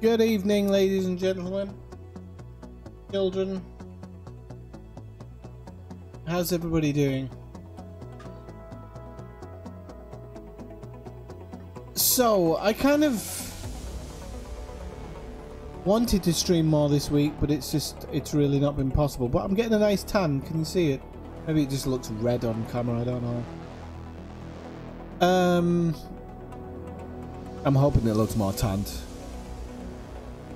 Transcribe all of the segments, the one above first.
Good evening, ladies and gentlemen, children. How's everybody doing? So, I kind of wanted to stream more this week, but it's really not been possible. But I'm getting a nice tan. Can you see it? Maybe it just looks red on camera. I don't know. I'm hoping it looks more tanned.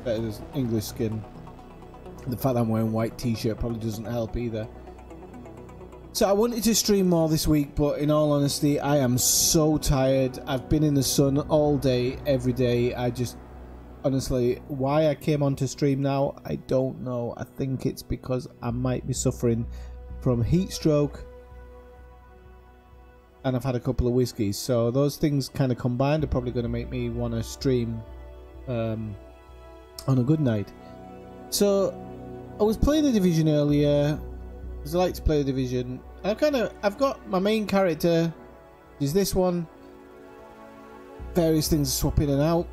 Better than English skin. The fact that I'm wearing a white t-shirt probably doesn't help either. So I wanted to stream more this week, but in all honesty, I am so tired. I've been in the sun all day, every day. I just, honestly, why I came on to stream now, I don't know. I think it's because I might be suffering from heat stroke, and I've had a couple of whiskeys. So those things kind of combined are probably going to make me want to stream on a good night. So I was playing the Division earlier, because I like to play the Division. I've got my main character, is this one. Various things swap in and out.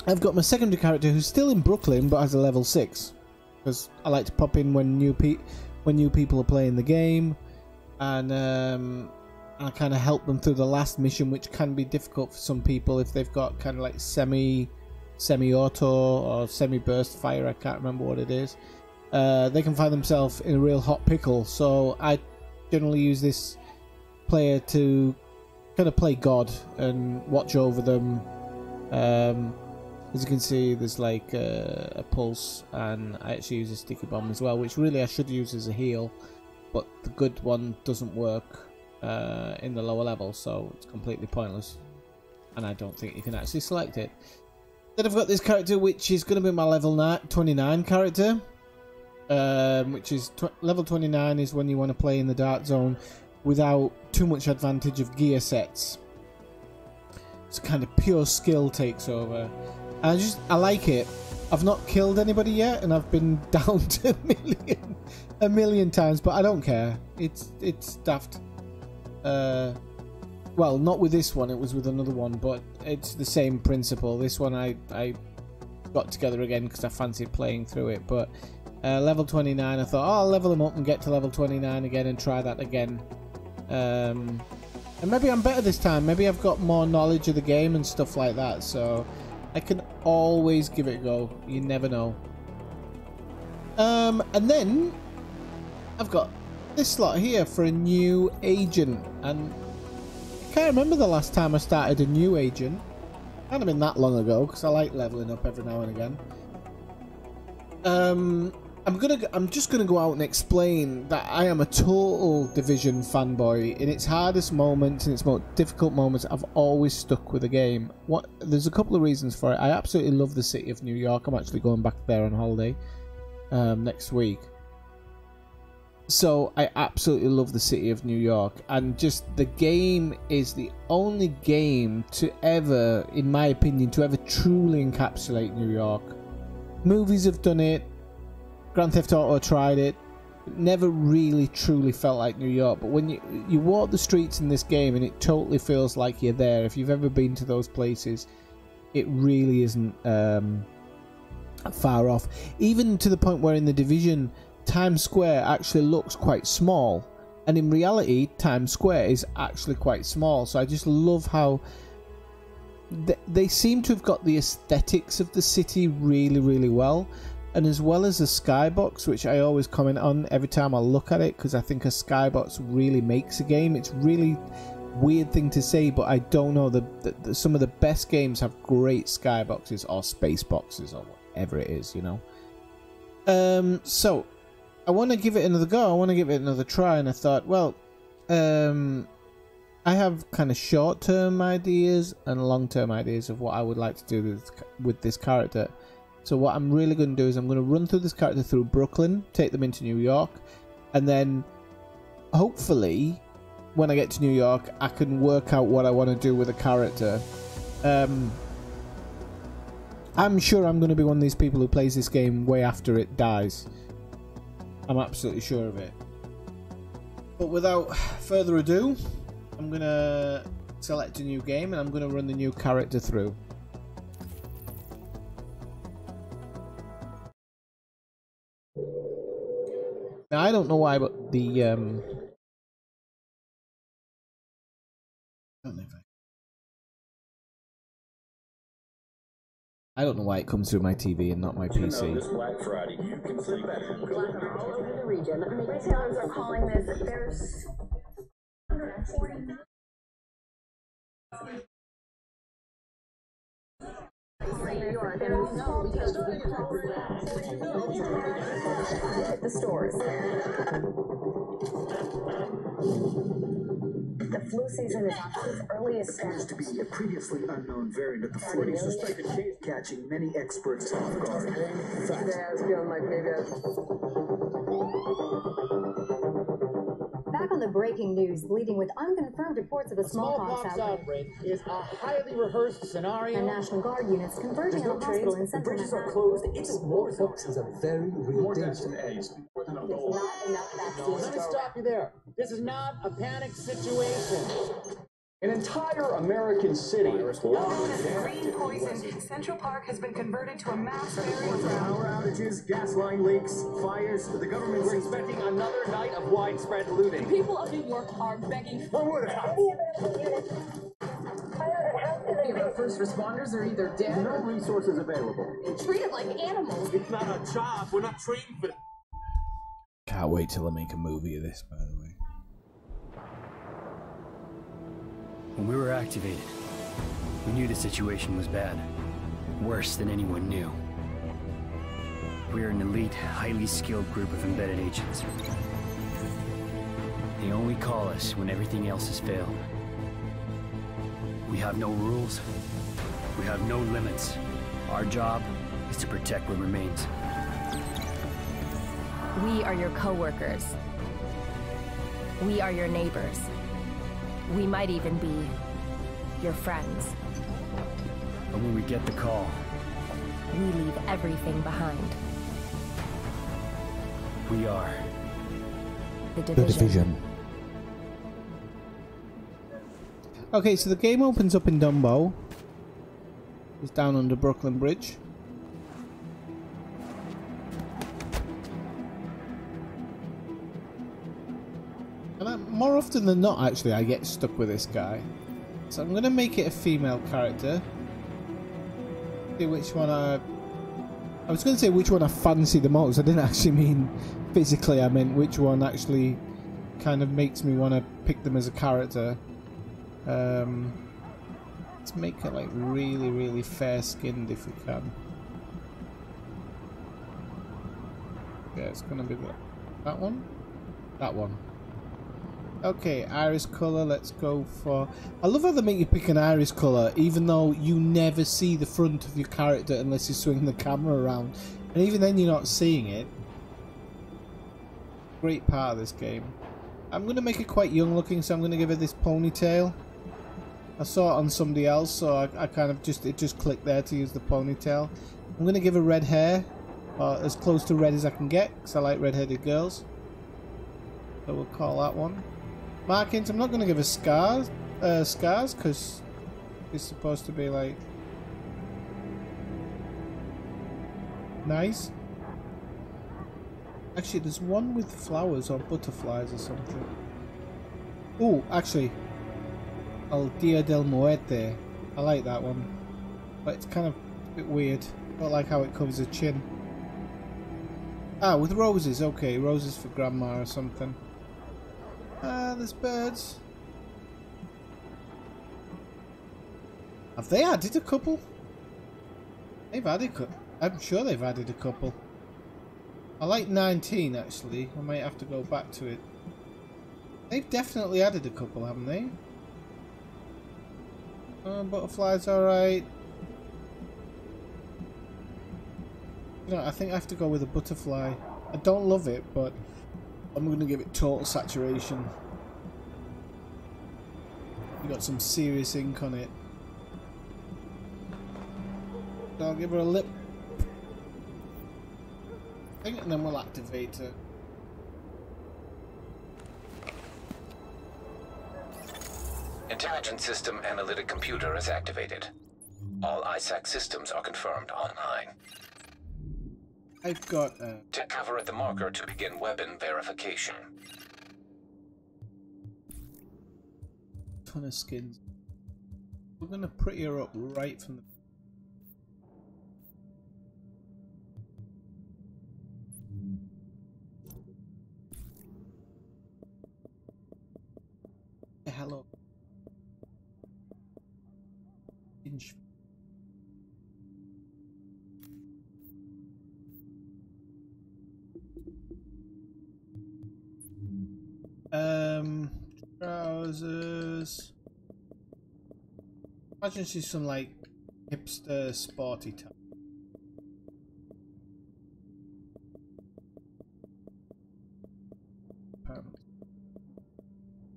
I've got my secondary character who's still in Brooklyn but has a level 6, because I like to pop in when new people are playing the game, and I kind of help them through the last mission, which can be difficult for some people if they've got kind of like semi-auto or semi-burst fire. I can't remember what it is. They can find themselves in a real hot pickle, so I generally use this player to kind of play God and watch over them. As you can see, there's like a pulse, and I actually use a sticky bomb as well, which really I should use as a heal, but the good one doesn't work in the lower level, so it's completely pointless, and I don't think you can actually select it. Then I've got this character, which is going to be my level 29 character, which is level 29 is when you want to play in the dark zone without too much advantage of gear sets. It's kind of pure skill takes over. I like it. I've not killed anybody yet, and I've been down to a million times, but I don't care. It's daft. Well, not with this one, it was with another one, but it's the same principle. This one I got together again because I fancied playing through it, but level 29, I thought, oh, I'll level them up and get to level 29 again and try that again. And maybe I'm better this time. Maybe I've got more knowledge of the game and stuff like that, so I can always give it a go. You never know. And then I've got this slot here for a new agent, and I can't remember the last time I started a new agent. Can't have been that long ago, because I like leveling up every now and again. I'm just gonna go out and explain that I am a total Division fanboy. In its hardest moments, in its most difficult moments, I've always stuck with the game. There's a couple of reasons for it. I absolutely love the city of New York. I'm actually going back there on holiday next week. So I absolutely love the city of New York, and just the game is the only game to ever, in my opinion, to ever truly encapsulate New York. Movies have done it, Grand Theft Auto tried it, never really truly felt like New York. But when you walk the streets in this game, and it totally feels like you're there. If you've ever been to those places, it really isn't far off. Even to the point where in the Division, Times Square actually looks quite small, and in reality Times Square is actually quite small. So I just love how they seem to have got the aesthetics of the city really, really well, and as well as the skybox, which I always comment on every time I look at it, because I think a skybox really makes a game. It's really weird thing to say, but I don't know, some of the best games have great skyboxes or space boxes or whatever it is, you know. So I want to give it another go. I want to give it another try, and I thought, well, I have kind of short-term ideas and long-term ideas of what I would like to do with this character. So what I'm really going to do is I'm going to run through this character through Brooklyn, take them into New York, and then hopefully when I get to New York I can work out what I want to do with the character. I'm sure I'm going to be one of these people who plays this game way after it dies. I'm absolutely sure of it. But without further ado, I'm going to select a new game and I'm going to run the new character through. I don't know why, but the I don't know if I don't know why it comes through my TV and not my PC. This Black Friday, you can sleep better. Black are all over the region. Retailers are calling this there's 140. The stores. The flu season is off its earliest stage. To be a previously unknown variant of the flu is suspected catching many experts off guard. Back on the breaking news, leading with unconfirmed reports of a smallpox outbreak is a highly rehearsed scenario. and National Guard units converging on a hospital in central Bridges are Manhattan. closed. It's Smallpox is a very real danger. than AIDS. More than a There's not enough vaccines. Let me stop you there. This is not a panic situation. An entire American city. Known as green poison, Central Park has been converted to a mass burial ground. Power outages, gas line leaks, fires. The government's expecting another night of widespread looting. People of New York are begging for First responders are either dead No resources available. treated like animals. It's not a job. We're not trained for it. Can't wait till I make a movie of this, by the way. When we were activated, we knew the situation was bad. Worse than anyone knew. We are an elite, highly skilled group of embedded agents. They only call us when everything else has failed. We have no rules. We have no limits. Our job is to protect what remains. We are your co-workers. We are your neighbors. We might even be your friends. But when we get the call, We leave everything behind. we are The The Division. Division. Okay, so the game opens up in Dumbo. It's down under Brooklyn Bridge. And more often than not, actually, I get stuck with this guy. So I'm going to make it a female character. See which one I was going to say which one I fancy the most. I didn't actually mean physically. I meant which one actually kind of makes me want to pick them as a character. Let's make it like really, really fair-skinned if we can. Yeah, it's going to be that one. That one. Okay, iris colour, let's go for... I love how they make you pick an iris colour, even though you never see the front of your character unless you swing the camera around. And even then you're not seeing it. Great part of this game. I'm going to make it quite young looking, so I'm going to give it this ponytail. I saw it on somebody else, so I kind of it just clicked there to use the ponytail. I'm going to give her red hair, as close to red as I can get, because I like red-headed girls. So we'll call that one. Markings, I'm not going to give her scars, because it's supposed to be like nice. Actually, there's one with flowers or butterflies or something. Oh, actually, El Dia del Muerte. I like that one, but it's kind of a bit weird. Not like how it covers her chin. Ah, with roses. Okay, roses for grandma or something. Ah, there's birds. Have they added a couple? They've added I'm sure they've added a couple. I like 19 actually. I might have to go back to it. They've definitely added a couple, haven't they? Butterflies alright. You know, I think I have to go with a butterfly. I don't love it, but I'm going to give it total saturation. You got some serious ink on it. So I'll give her a lip thing, and then we'll activate her. Intelligent System Analytic Computer is activated. All ISAC systems are confirmed online. I've got Take cover at the marker to begin weapon verification. a ton of skins. We're gonna pretty her up right from the. Hello. Inch. Trousers. Imagine she's some like hipster sporty type.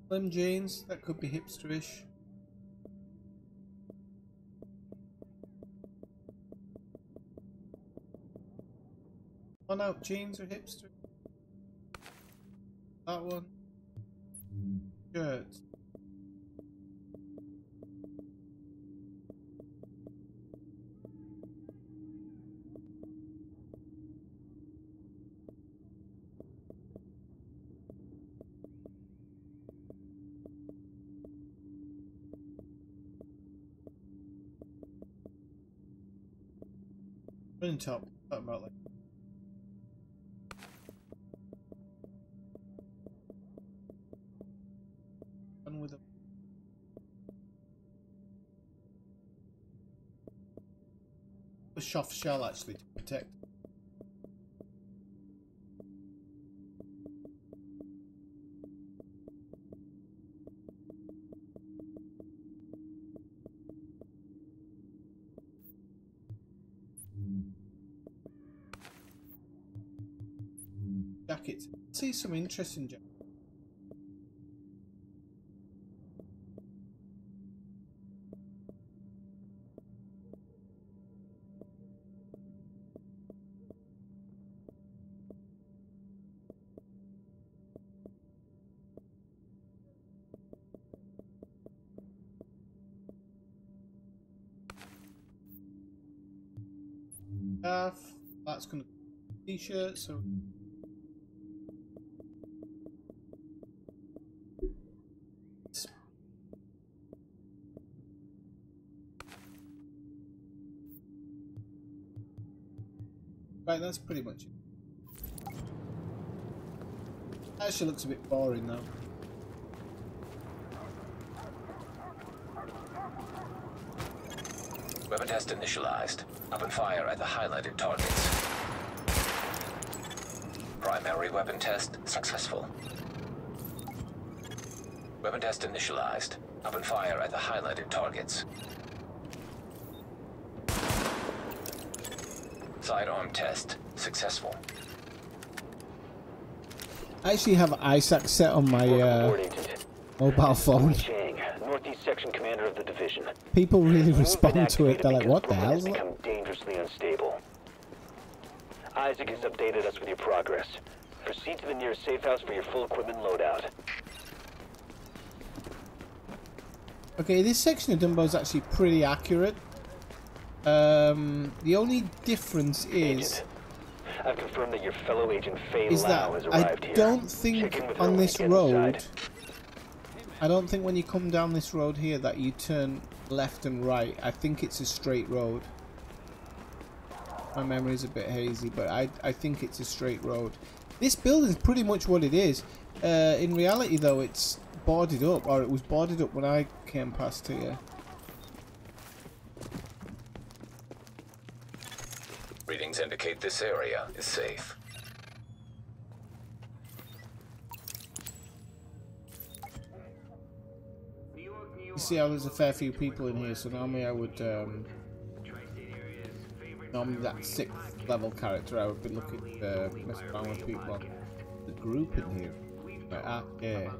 Slim jeans, that could be hipsterish. On out jeans are hipster. That one. Shirts. Running top. Talking about like. With a soft shell actually to protect. Jackets. See some interesting jackets. That's gonna be t-shirt, so right, that's pretty much it. Actually looks a bit boring though. Weapon test initialized. Open fire at the highlighted targets. Primary weapon test successful. Weapon test initialized. Open fire at the highlighted targets. Sidearm test successful. I actually have ISAC set on my mobile phone. Northeast Section Commander of the Division. People really respond to it. They're like, "What the hell?" Has become dangerously unstable. Isaac has updated us with your progress. Proceed to the nearest safe house for your full equipment loadout. Okay, this section of Dumbo is actually pretty accurate. The only difference is I've confirmed that your fellow agent Faye is Lau that has arrived here. I don't think on this road. I don't think when you come down this road here that you turn left and right. I think it's a straight road. My memory's a bit hazy, but I think it's a straight road. This building's pretty much what it is. In reality though, it's boarded up, or it was boarded up when I came past here. Readings indicate this area is safe. You see how there's a fair few people in here, so normally I would, normally that 6th level character I would be looking to mess around with people on the group in here. Right, yeah.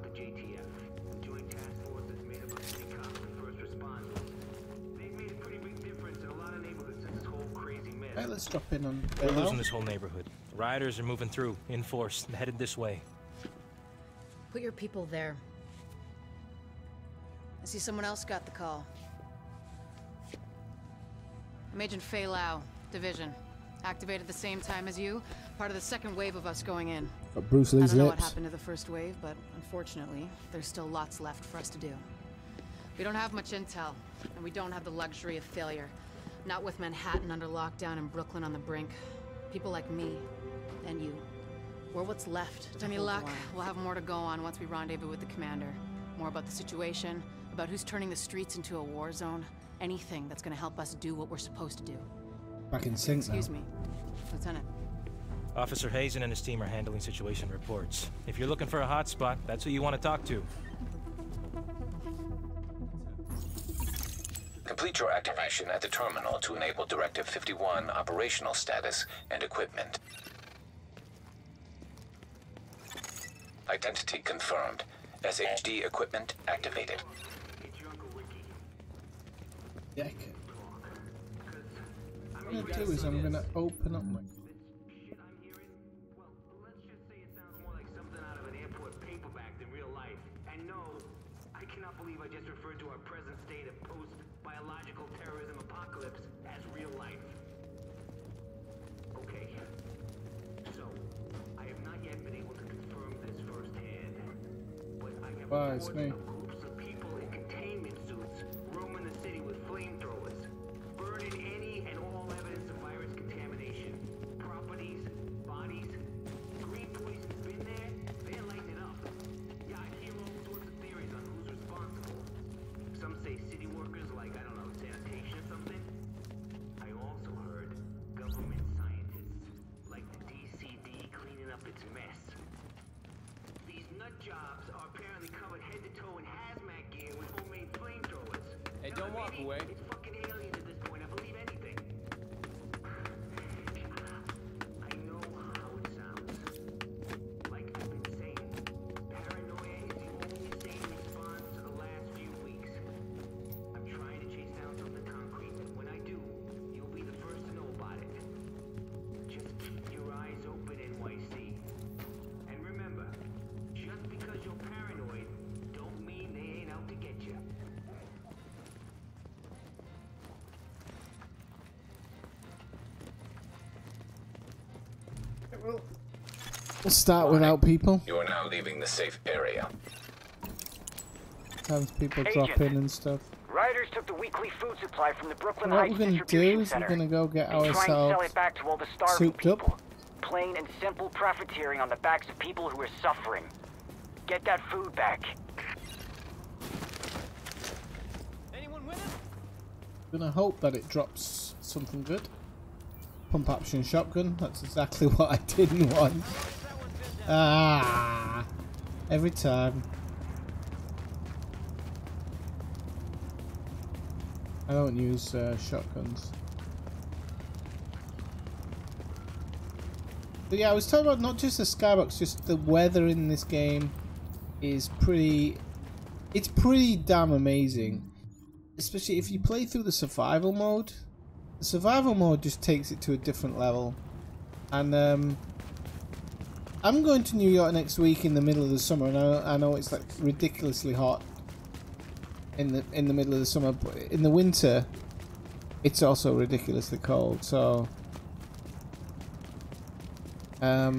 Right, let's drop in on... We're losing this whole neighborhood. Rioters are moving through, in force, headed this way. Put your people there. I see someone else got the call. I'm Agent Faye Lau, Division. Activated the same time as you. Part of the second wave of us going in. Got Bruce Lee's I don't know what lips. happened to the first wave, but unfortunately, there's still lots left for us to do. We don't have much intel, and we don't have the luxury of failure. Not with Manhattan under lockdown and Brooklyn on the brink. People like me, and you. We're what's left. With any luck, we'll have more to go on once we rendezvous with the commander. More about the situation, about who's turning the streets into a war zone. Anything that's gonna help us do what we're supposed to do. Back in sync now. Excuse me, Lieutenant. Officer Hazen and his team are handling situation reports. If you're looking for a hotspot, that's who you want to talk to. Complete your activation at the terminal to enable Directive 51 operational status and equipment. Identity confirmed. SHD equipment activated. Deck. What I'm gonna do is I'm gonna open up my. Wow, it's me. Groups of people in containment suits roaming the city with flamethrowers, burning any and all evidence of virus contamination. Properties, bodies, green poison's been there, they're lighting it up. Yeah, I hear all sorts of theories on who's responsible. Some say city workers like, I don't know, sanitation or something. I also heard government scientists, like the DCD cleaning up its mess. These nut jobs are apparently covered head to toe in hazmat gear with homemade flamethrowers. Hey, don't walk away. It's fucking aliens at this point. I believe anything. I know how it sounds. Like I've been saying, paranoia is the only sane response to the last few weeks. I'm trying to chase down something concrete, and when I do, you'll be the first to know about it. Just keep your eyes open, NYC. And remember, just because you're paranoid, don't mean they ain't out to get you. We'll start without people. You are now leaving the safe area. Sometimes people drop in and stuff. Riders took the weekly food supply from the Brooklyn So what Heights we're gonna do distribution is we're center gonna go get and try and sell ourselves it back to all the starving souped people. up. Plain and simple profiteering on the backs of people who are suffering. Get that food back. Anyone with him? Gonna hope that it drops something good. Pump action shotgun. That's exactly what I didn't want. Ah, every time. I don't use shotguns. But yeah, I was talking about not just the skybox, just the weather in this game is pretty. It's pretty damn amazing, especially if you play through the survival mode. The survival mode just takes it to a different level, and I'm going to New York next week in the middle of the summer, and I know it's like ridiculously hot in the middle of the summer, but in the winter it's also ridiculously cold. So I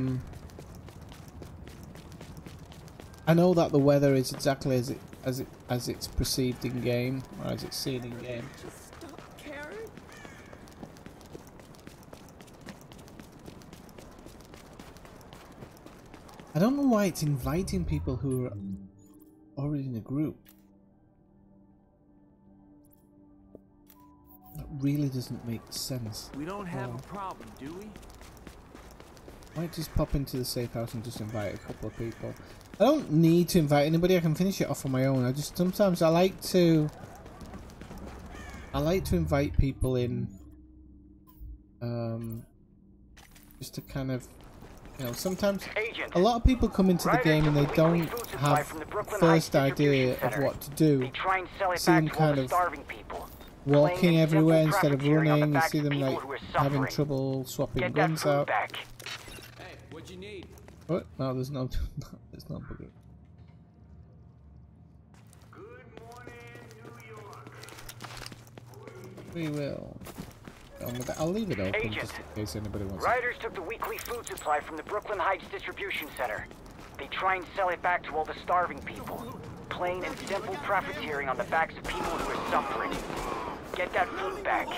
know that the weather is exactly as it's perceived in game, or as it's seen in game. I don't know why it's inviting people who are already in a group. That really doesn't make sense. We don't have a problem, do we? Might just pop into the safe house and just invite a couple of people. I don't need to invite anybody. I can finish it off on my own. I just sometimes I like to invite people in, just to kind of. You know, sometimes a lot of people come into the game and they don't have first idea of what to do. You see them kind of walking everywhere instead of running. You see them like having trouble swapping guns out. Hey, what'd you need? What? No, there's no bugger. We will. Oh, on with it. I'll leave it open Agent, just in case anybody wants. Riders took the weekly food supply from the Brooklyn Heights distribution center. They try and sell it back to all the starving people. Plain and simple profiteering on the backs of people who are suffering. Get that food back.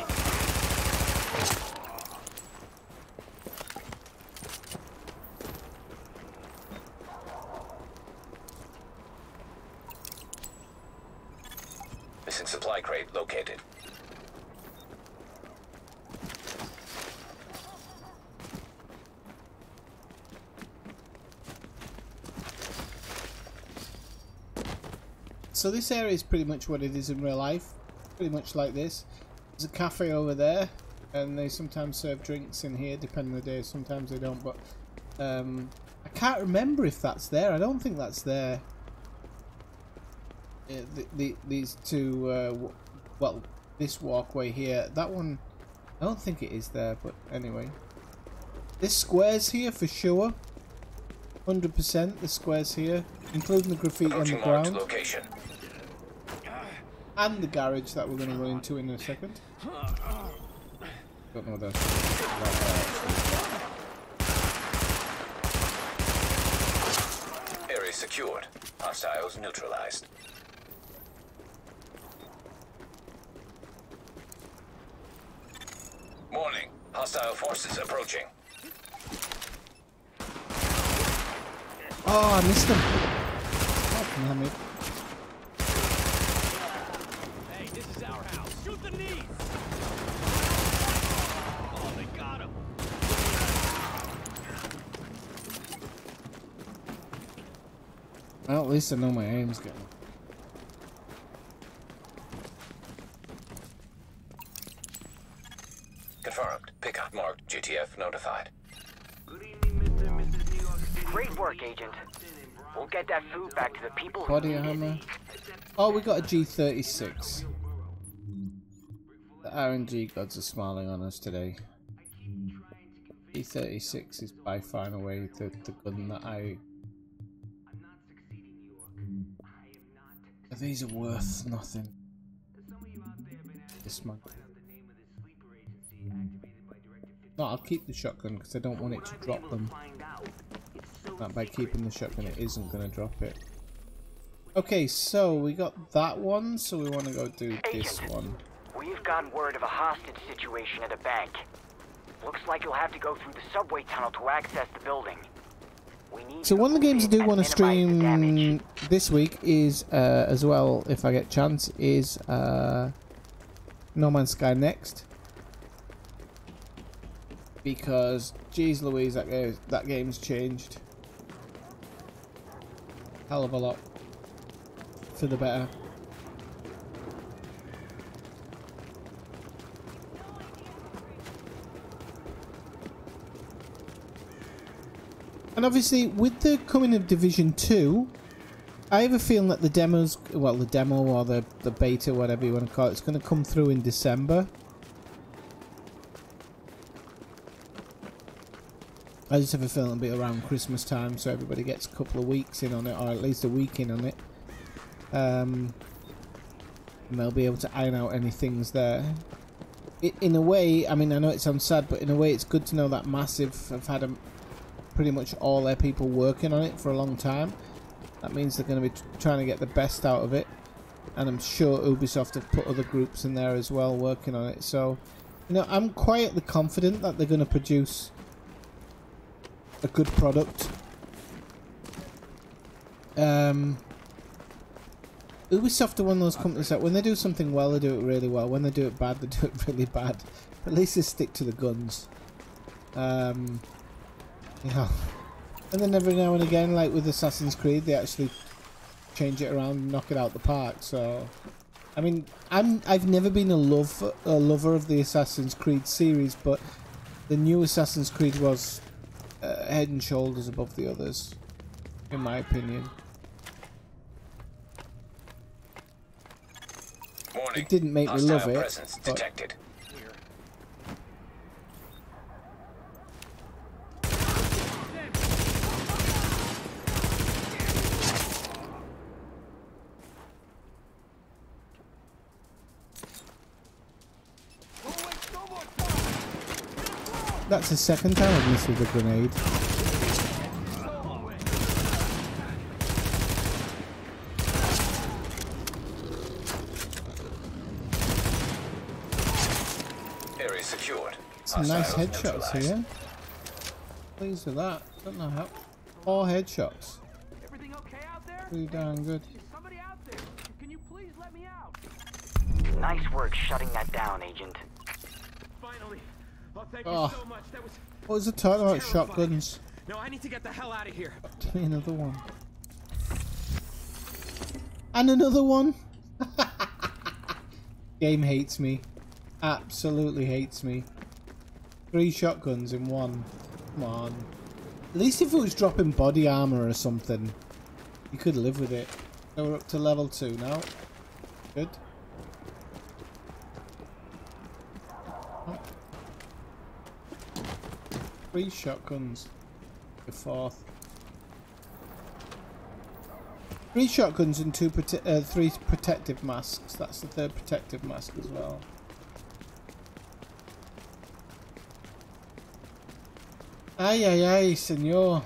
Missing supply crate located. So this area is pretty much what it is in real life. Pretty much like this. There's a cafe over there, and they sometimes serve drinks in here, depending on the day. Sometimes they don't, but I can't remember if that's there. I don't think that's there. These two, well, this walkway here, that one, I don't think it is there, but anyway. This square's here for sure. 100% the square's here, including the graffiti on the ground. Location. And the garage that we're going to run into in a second. Don't know that. Area secured. Hostiles neutralized. Warning. Hostile forces approaching. Oh, I missed him. Oh, damn it. Hey, this is our house. Shoot the knees. Oh, they got him. Well, at least I know my aim's getting. Confirmed. Pickup marked. GTF notified. Great work, Agent. We'll get that food back to the people who Body need armor. it. Oh, we got a G36. The RNG gods are smiling on us today. G36 is by far and away the gun that I... These are worth nothing. This man. No, I'll keep the shotgun because I don't want it to drop them. That by keeping the shotgun it isn't going to drop it. Okay, so we got that one, so we want to go do this one. We've gotten word of a hostage situation at a bank. Looks like you'll have to go through the subway tunnel to access the building. We need So one of the games I do want to stream this week is, as well, if I get chance, is No Man's Sky Next. Because, geez Louise, that game's changed. Hell of a lot. For the better. And obviously, with the coming of Division 2, I have a feeling that the demos, well, the demo or the beta, whatever you want to call it, it's going to come through in December. I just have a feeling it'll be around Christmas time, so everybody gets a couple of weeks in on it, or at least a week in on it. And they'll be able to iron out any things there. In a way, I mean, I know it sounds sad, but in a way it's good to know that Massive have had pretty much all their people working on it for a long time. That means they're going to be trying to get the best out of it. And I'm sure Ubisoft have put other groups in there as well working on it. So, you know, I'm quietly confident that they're going to produce a good product. Ubisoft are one of those companies that when they do something well, they do it really well. When they do it bad, they do it really bad. At least they stick to the guns. Yeah. And then every now and again, like with Assassin's Creed, they actually change it around and knock it out the park. So, I mean, I've never been a lover of the Assassin's Creed series, but the new Assassin's Creed was head and shoulders above the others, in my opinion. Warning. It didn't make me love it. Presence detected. That's the second time I've missed with a grenade. Area secured. Some nice headshots here. Pleased with that. Don't know how. 4 headshots. Everything okay out there? Pretty darn good. Is somebody out there? Can you please let me out? Nice work shutting that down, Agent. Finally. Oh, thank Oh. you so much. That was What was the talk about terrifying. shotguns? No, I need to get the hell out of here. Give me another one. And another one? Game hates me. Absolutely hates me. 3 shotguns in one. Come on. At least if it was dropping body armor or something, you could live with it. So we're up to level 2 now. Good. Oh. 3 shotguns. The 4th. 3 shotguns and 3 protective masks. That's the 3rd protective mask as well. Ay ay ay, senor.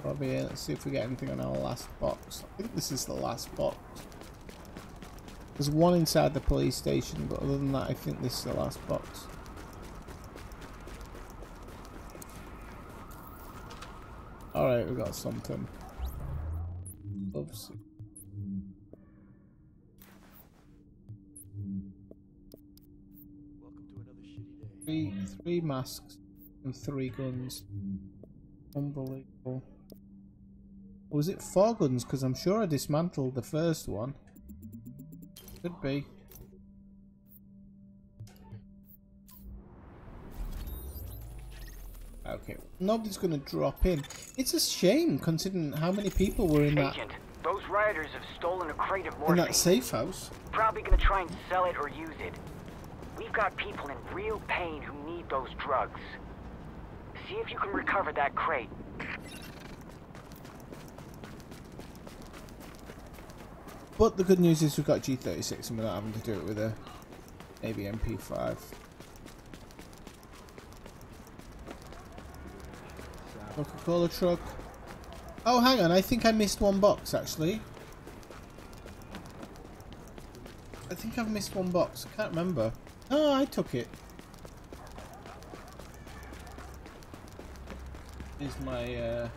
Probably here. Let's see if we get anything on our last box. I think this is the last box. There's one inside the police station, but other than that, I think this is the last box. Alright, we got something. Oops. Three masks and 3 guns. Unbelievable. Or was it 4 guns? Because I'm sure I dismantled the first one. Could be. Okay, nobody's going to drop in. It's a shame considering how many people were in that. Agent, those rioters have stolen a crate of morphine. In that safe house. Probably going to try and sell it or use it. We've got people in real pain who need those drugs. See if you can recover that crate. But the good news is we've got G36 and we're not having to do it with a maybe MP5. Coca-Cola truck. Oh, hang on. I think I missed one box, actually. I think I've missed one box. I can't remember. Oh, I took it. Is my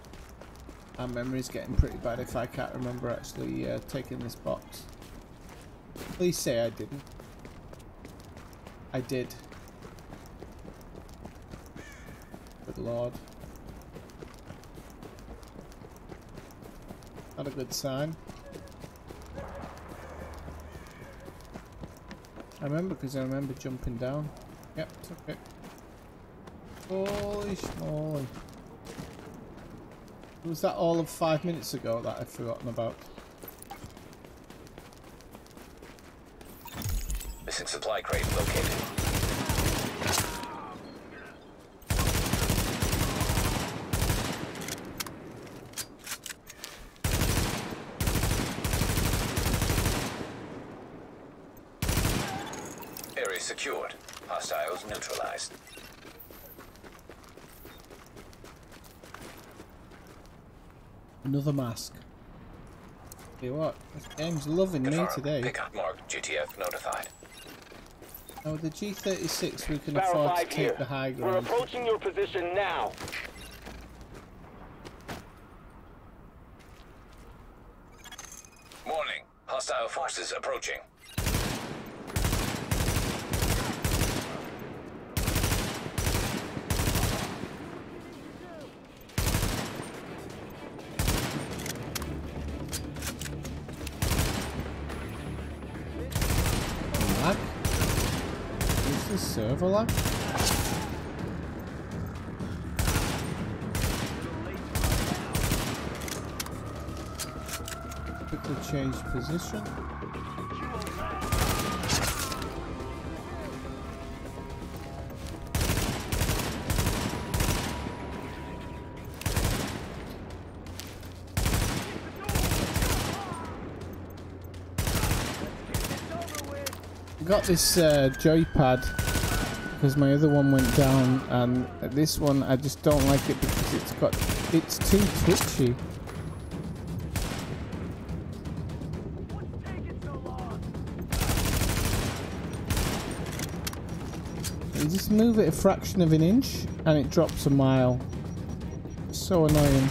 memory's getting pretty bad if I can't remember actually taking this box. Please say I didn't. I did. Good lord. Not a good sign. I remember because I remember jumping down. Yep, took it. Holy schmoly. Was that all of 5 minutes ago that I'd forgotten about? Missing supply crate located. Area secured. Hostiles neutralized. Another mask. Tell you what, this game's loving me today. Pickup marked. GTF notified. Now with the G36 we can afford to take the high ground. We're approaching your position now. Warning. Hostile forces approaching. Lag? Is this server lag? Quickly change position. Got this joypad because my other one went down, and this one I just don't like it because it's too twitchy. You just move it a fraction of an inch and it drops a mile. So annoying.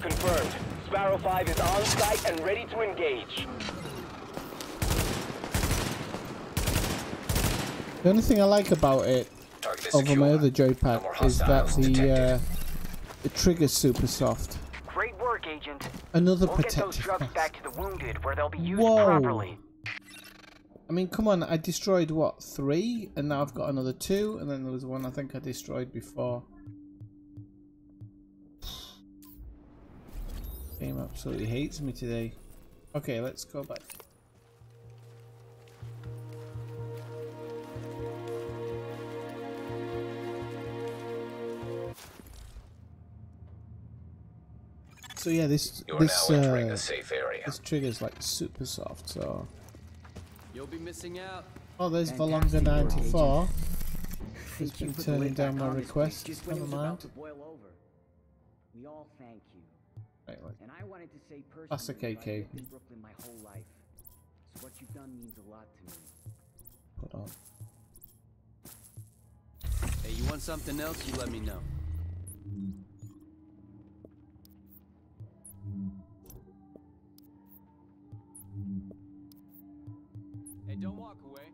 Confirmed. Sparrow 5 is on site and ready to engage. The only thing I like about it over my other joypad is that the trigger's super soft. Great work, Agent. Another we'll get those protective drugs mask. back to the wounded where they'll be used Whoa. properly. I mean, come on, I destroyed what, 3? And now I've got another 2, and then there was one I think I destroyed before. Game absolutely hates me today. Okay, let's go back. So yeah, this trigger's like super soft. So you'll be missing out. Oh, there's Valonga 94. He's been turning down my request. Never mind. We all thank you. Right, like, and I wanted to say personally, that's a KK. I've lived in Brooklyn my whole life. So what you've done means a lot to me. Put on. Hey, you want something else? You let me know. Hey, don't walk away.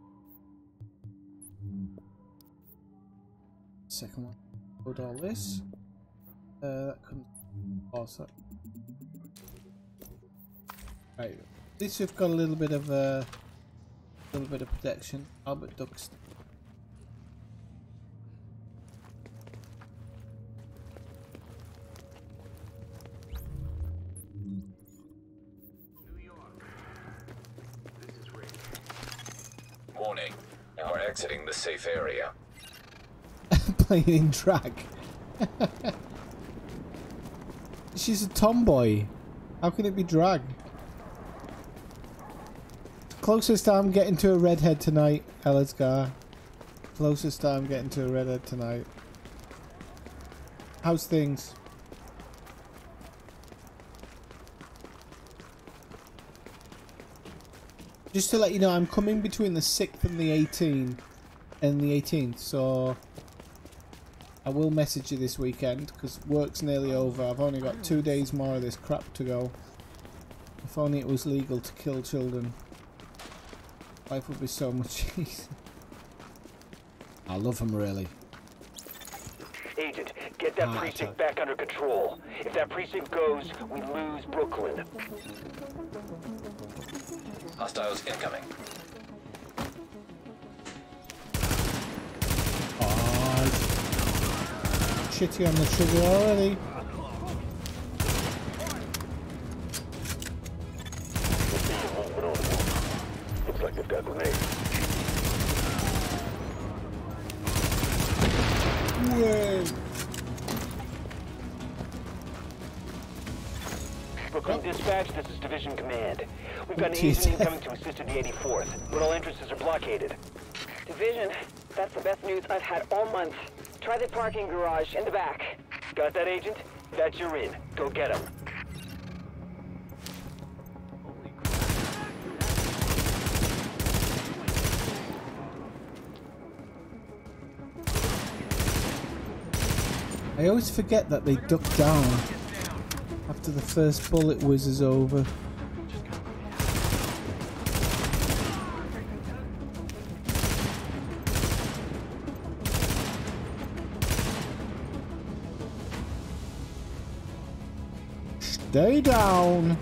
Second one. Put all this. That comes. Also. Right. At least we've got a little bit of protection. Albert Ducks. Warning. You are exiting the safe area. Playing in drag. She's a tomboy. How can it be drag? Closest I'm getting to a redhead tonight, Ellisgar. Closest I'm getting to a redhead tonight. How's things? Just to let you know, I'm coming between the 6th and the 18th, so I will message you this weekend because work's nearly over. I've only got 2 days more of this crap to go. If only it was legal to kill children. Life would be so much easier. I love them, really. Agent, get that precinct back under control. If that precinct goes, we lose Brooklyn. Hostiles incoming. Oh, shitty on the trigger already. Looks like they've got grenades. Whoa. Brooklyn Dispatch, this is Division Command. We've got an agent incoming to assist at the 84th, but all entrances are blockaded. Division, that's the best news I've had all month. Try the parking garage in the back. Got that, Agent? That's your in. Go get him. I always forget that they duck down after the first bullet whizzes over. Stay down.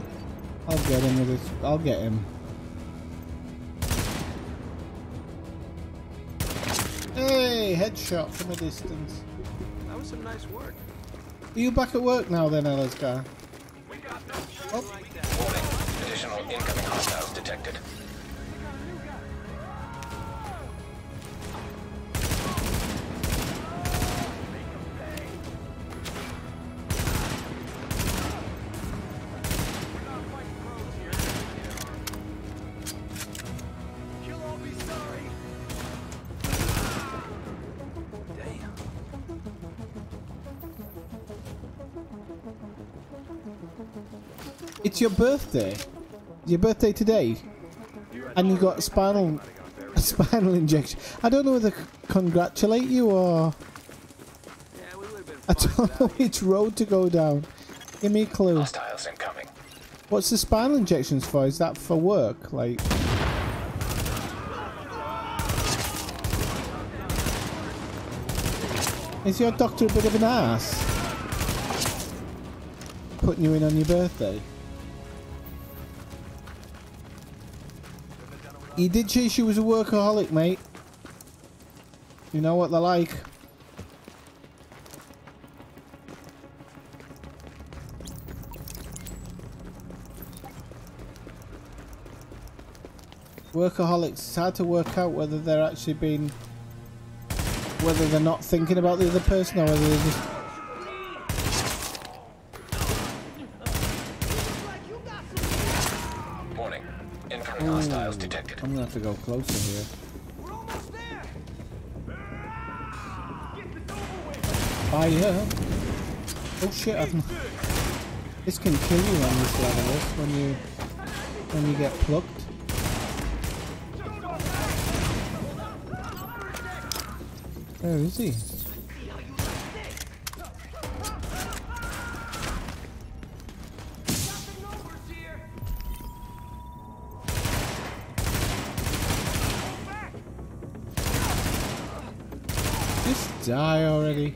I'll get him with this. I'll get him. Hey, headshot from a distance. That was some nice work. Are you back at work now then, Ellisgar? Warning. Additional incoming hostiles detected. It's your birthday. Your birthday today, and you got a spinal injection. I don't know whether to congratulate you or I don't know which road to go down. Give me a clue. Hostiles incoming. What's the spinal injections for? Is that for work? Like, is your doctor a bit of an ass? Putting you in on your birthday. You did say she was a workaholic, mate. You know what they're like. Workaholics, it's hard to work out whether they're actually being... whether they're not thinking about the other person or whether they're just... Warning. Incoming hostiles detected. I'm gonna have to go closer here. Fire! Oh shit, this can kill you on this level, when you get plucked. Where is he? Just die already.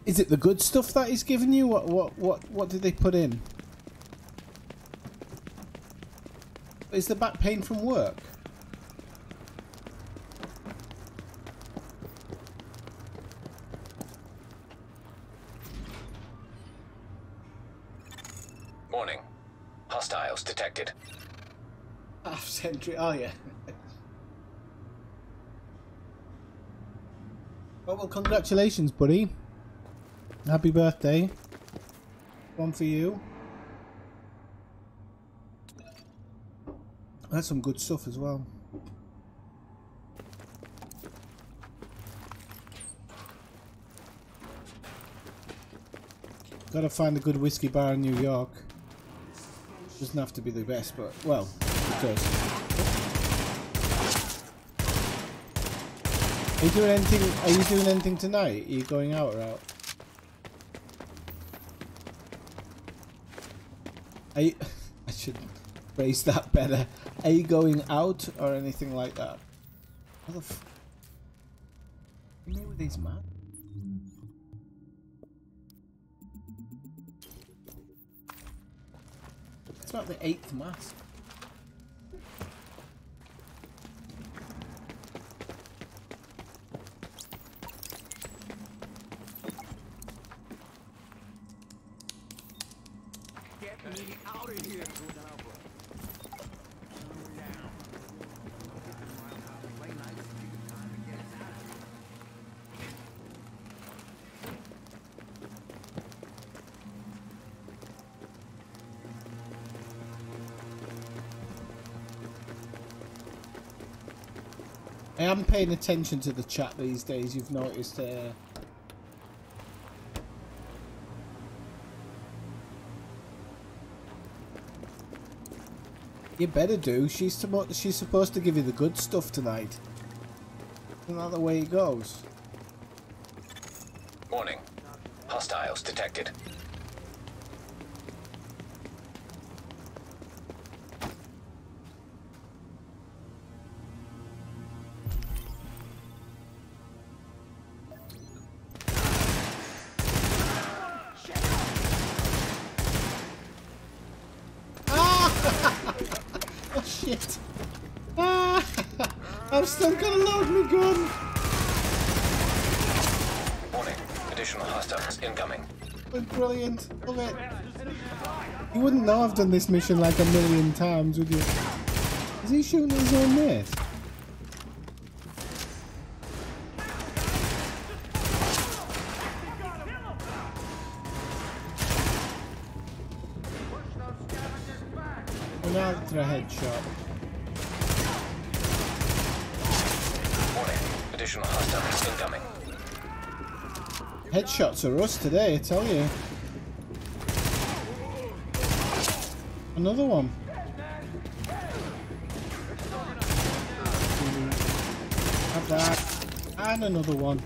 Is it the good stuff that he's given you? What did they put in? Is the back pain from work? Warning. Hostiles detected. Half century. Oh yeah. Well, congratulations, buddy. Happy birthday. One for you. That's some good stuff as well. Gotta find a good whiskey bar in New York. Doesn't have to be the best, but, well, it does. Are you doing anything tonight? Are you going out or out? I should phrase that better. Are you going out or anything like that? What the f... You know with these man? It's about the 8th mask. I am paying attention to the chat these days, you've noticed. You better do. She's supposed to give you the good stuff tonight. Isn't that the way it goes? Warning. Hostiles detected. Oh shit! Ah, I've still got to load my gun. Warning. Additional hostiles incoming. Brilliant. Love it. You wouldn't know I've done this mission like a million times, would you? Is he shooting his own mate? Well, now after a headshot. Additional hostiles incoming. Headshots are us today, I tell you. Another one. Have that. And another one.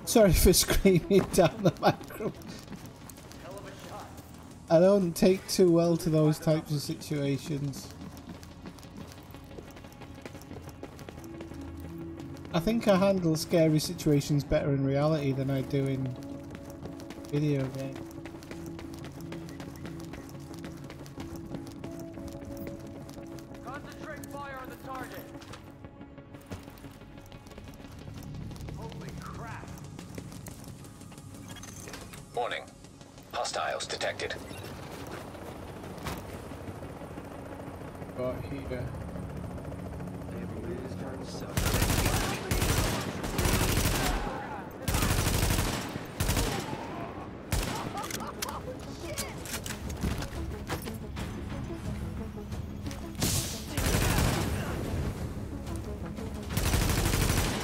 Sorry for screaming down the microphone. I don't take too well to those types of situations. I think I handle scary situations better in reality than I do in video games. Concentrate fire on the target. Holy crap. Warning. Hostiles detected. Got here.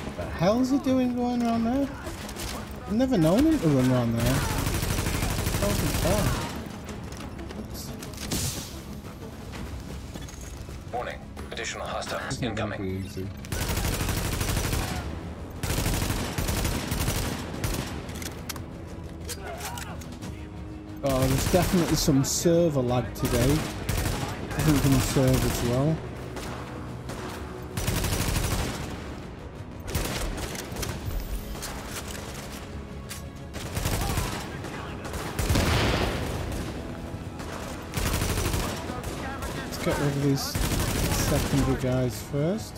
What the hell's he doing going around there? I've never known him to run around there. Warning. Additional hostiles incoming. Easy. Oh, there's definitely some server lag today. I think in the server as well. Let's get rid of these secondary guys first.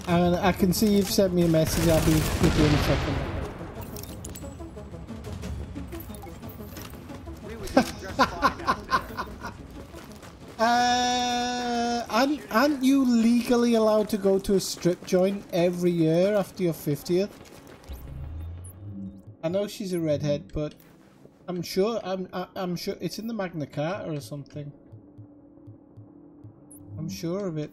And I can see you've sent me a message. I'll be with you in a second. Aren't you legally allowed to go to a strip joint every year after your 50th? I know she's a redhead, but I'm sure it's in the Magna Carta or something. I'm sure of it.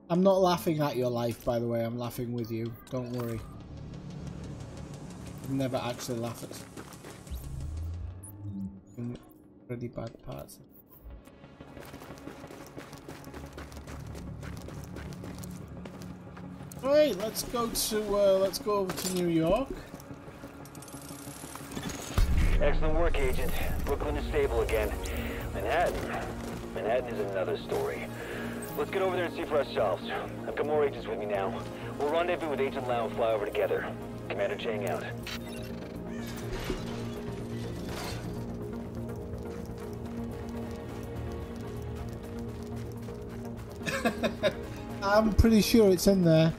I'm not laughing at your life, by the way. I'm laughing with you. Don't worry. I've never actually laughed at really bad parts. Alright, let's go over to New York. Excellent work, Agent. Brooklyn is stable again. Manhattan is another story. Let's get over there and see for ourselves. I've got more agents with me now. We'll rendezvous with Agent Lau and fly over together. Commander Chang out. I'm pretty sure it's in there.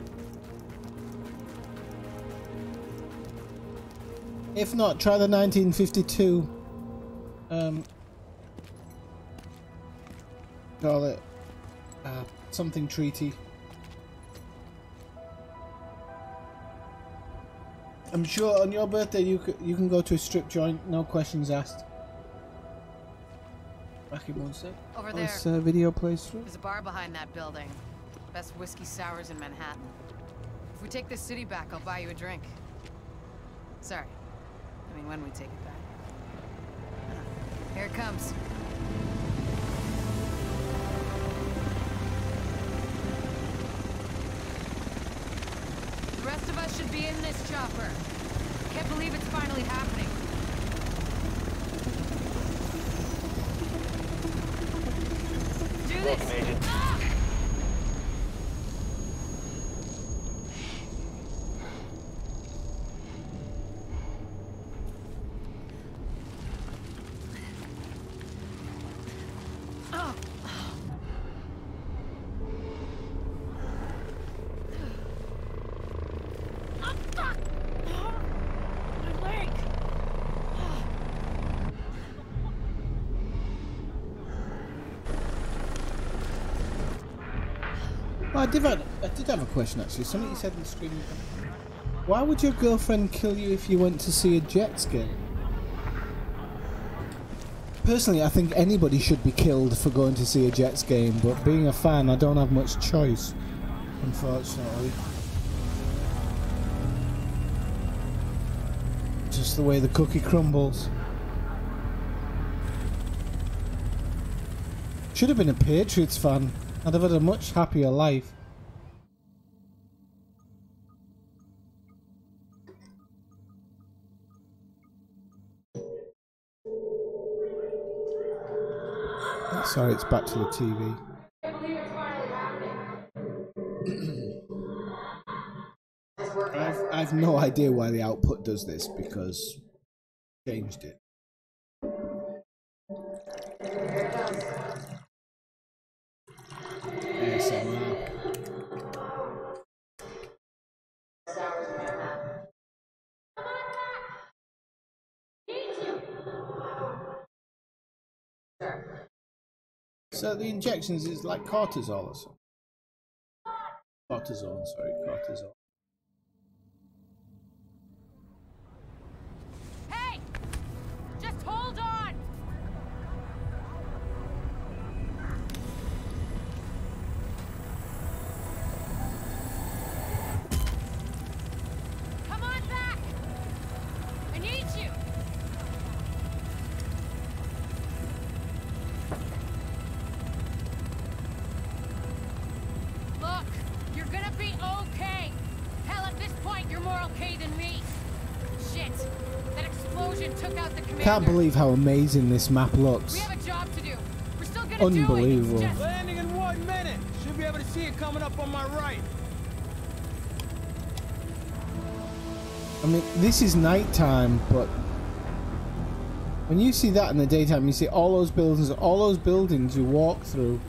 If not, try the 1952 call it something treaty. I'm sure on your birthday you can go to a strip joint, no questions asked. Back in 1 sec. Over there. This video plays through. There's a bar behind that building. Best whiskey sours in Manhattan. If we take this city back, I'll buy you a drink. Sorry. I mean, when we take it back. Here it comes. The rest of us should be in this chopper. Can't believe it's finally happening. Do this! Welcome, Agent. Well, I did have a question actually. Somebody said in the screen, why would your girlfriend kill you if you went to see a Jets game? Personally, I think anybody should be killed for going to see a Jets game, but being a fan, I don't have much choice, unfortunately. Just the way the cookie crumbles. Should have been a Patriots fan. I'd have had a much happier life. Sorry, it's back to the TV. I've no idea why the output does this because I changed it. ASMR. So the injections is like cortisol or something. Cortisone, sorry, cortisol. Hey! Just hold on! Come on back! I need you! Look, you're gonna be okay. Hell, at this point, you're more okay than me. Shit, that explosion took out the commander. Can't believe how amazing this map looks. We have a job to do. We're still gonna Unbelievable. do it. It's just... Landing in 1 minute. Should be able to see it coming up on my right. I mean, this is nighttime, but when you see that in the daytime, you see all those buildings you walk through,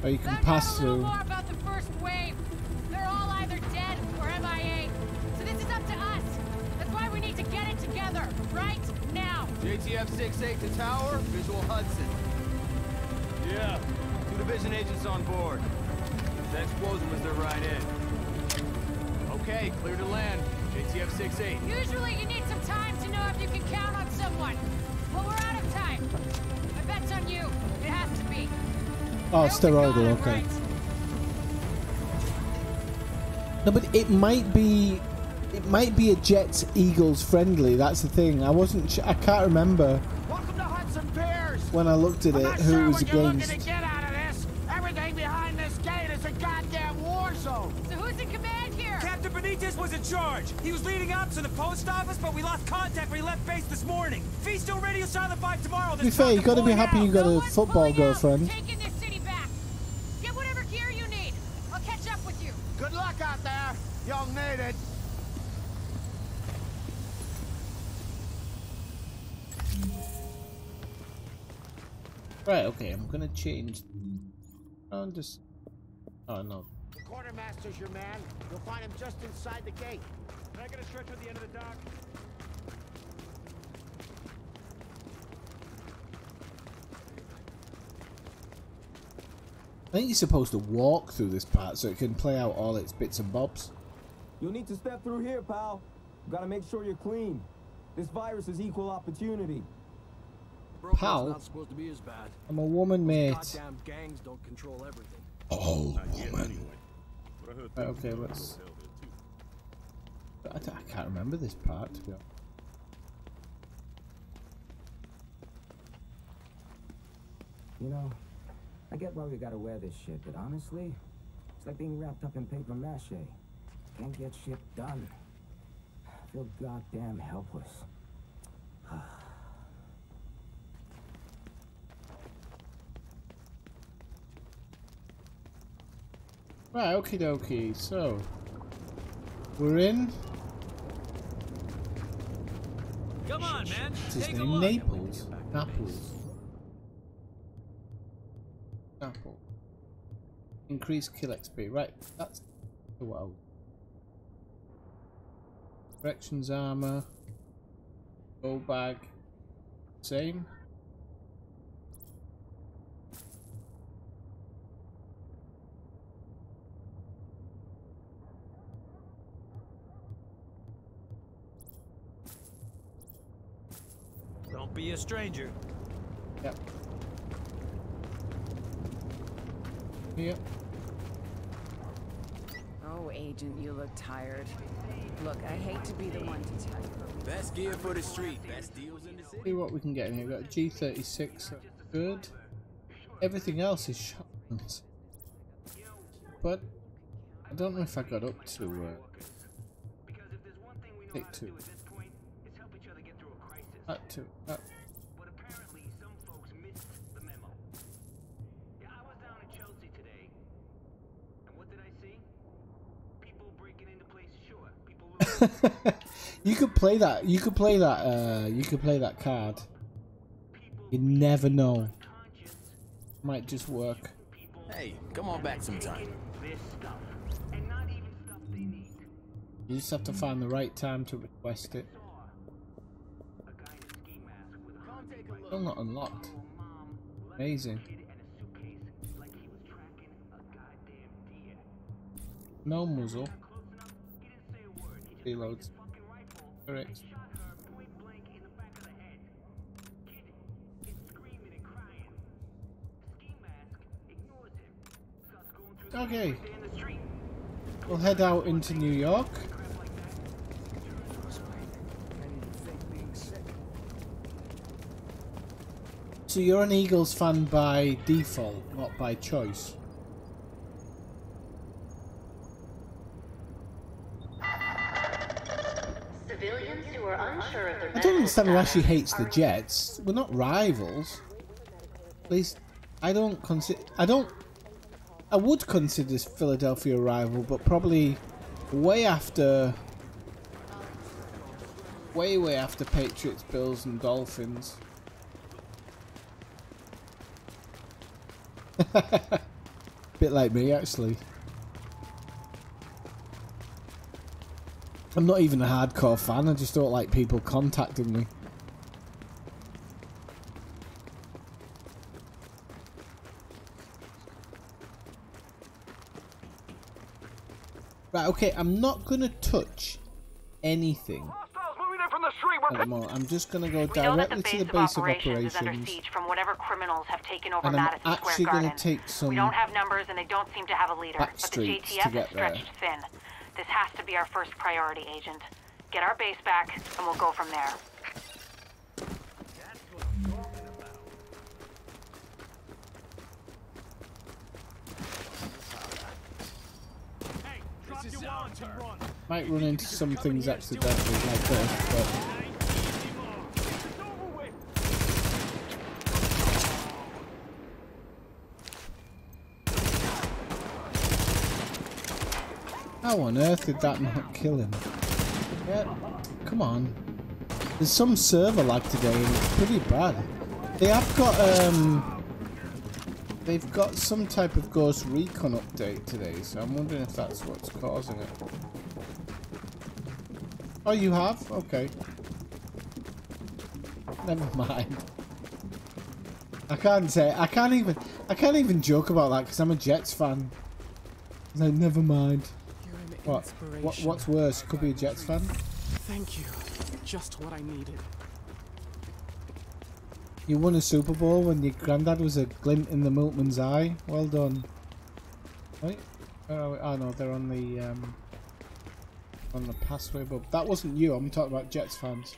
or you can pass through. More about the first wave. They're all either dead or MIA. So this is up to us. That's why we need to get it together right now. JTF 6-8 to tower, visual Hudson. Yeah, 2 division agents on board. That explosion was their right in. Okay, clear to land. JTF 6-8. Usually you need some time to know if you can count on someone. Well, we're out of time. My bet's on you. It has to be. Oh, steroidal, okay. Right. No, but it might be a Jets Eagles friendly. That's the thing. I can't remember. Welcome to Hudson Piers. When I looked at it, who it was against. To get out of this. Everything behind this gate is a goddamn war zone. So who's in command here? Captain Benitez was in charge. He was leading ops in the post office, but we lost contact when he left base this morning. Feast still radio silent by tomorrow. To be fair, you got to be happy you got a football girlfriend. Taking this city back. Get whatever gear you need. I'll catch up with you. Good luck out there. You'll need it. Right, okay, I'm gonna change. Oh, just. Oh no. The quartermaster's your man. You'll find him just inside the gate. Can I get a stretch at the end of the dock? I think you're supposed to walk through this part so it can play out all its bits and bobs. You'll need to step through here, pal. You gotta make sure you're clean. This virus is equal opportunity. Pal? Not supposed to be as bad. I'm a woman, mate. Goddamn gangs don't control everything. Oh, woman. Right, okay, let's. I can't remember this part, to be honest. You know, I get why we gotta wear this shit, but honestly, it's like being wrapped up in paper mache. Can't get shit done. I feel goddamn helpless. Right, okie dokie, so we're in. Come on, man. What's his Take a name? look. Naples. Naples. Apple. Increase kill XP. Right, that's wow. Corrections armor. Go bag. Same. be a stranger. Yep. Yep. Oh, Agent, you look tired. Look, I hate to be the one to tell you, but Best gear for the street, best deals in the city. See what we can get in here. We've got a G36, that's good. Everything else is shotguns. But I don't know if I got up to take two. That two. That. But apparently some folks missed the memo. Yeah, I was down in Chelsea today. And what did I see? People breaking into places, sure. People You could play that. You could play that. You could play that card. You never know. Might just work. Hey, come on back sometime. You just have to find the right time to request it. Still not unlocked. Amazing. No muzzle. Reloads. Correct. Okay. We'll head out into New York. So you're an Eagles fan by default, not by choice. Civilians who are unsure of their I don't understand why she hates the Jets. We're not rivals. At least I don't consider. I would consider Philadelphia a rival, but probably way after Patriots, Bills, and Dolphins. Bit like me, actually. I'm not even a hardcore fan, I just don't like people contacting me. Right, okay, I'm not gonna touch anything at the moment. I'm just gonna go directly to the base of operations. from whatever criminals have taken over And I'm Madison Square actually Garden. gonna take some We don't have numbers and they don't seem to have a leader, back but the streets to JTF is get there. stretched thin. This has to be our first priority, Agent. Get our base back and we'll go from there. Might run into some things accidentally like this, but how on earth did that not kill him? Yeah, come on. There's some server lag today and it's pretty bad. They have got they've got some type of Ghost Recon update today, so I'm wondering if that's what's causing it. Oh, you have? Okay. Never mind. I can't even joke about that because I'm a Jets fan. No, never mind. What's worse? Could be a Jets fan. Thank you. Just what I needed. You won a Super Bowl when your granddad was a glint in the milkman's eye. Well done. Right? Oh no, they're on the pathway above. That wasn't you. I'm talking about Jets fans.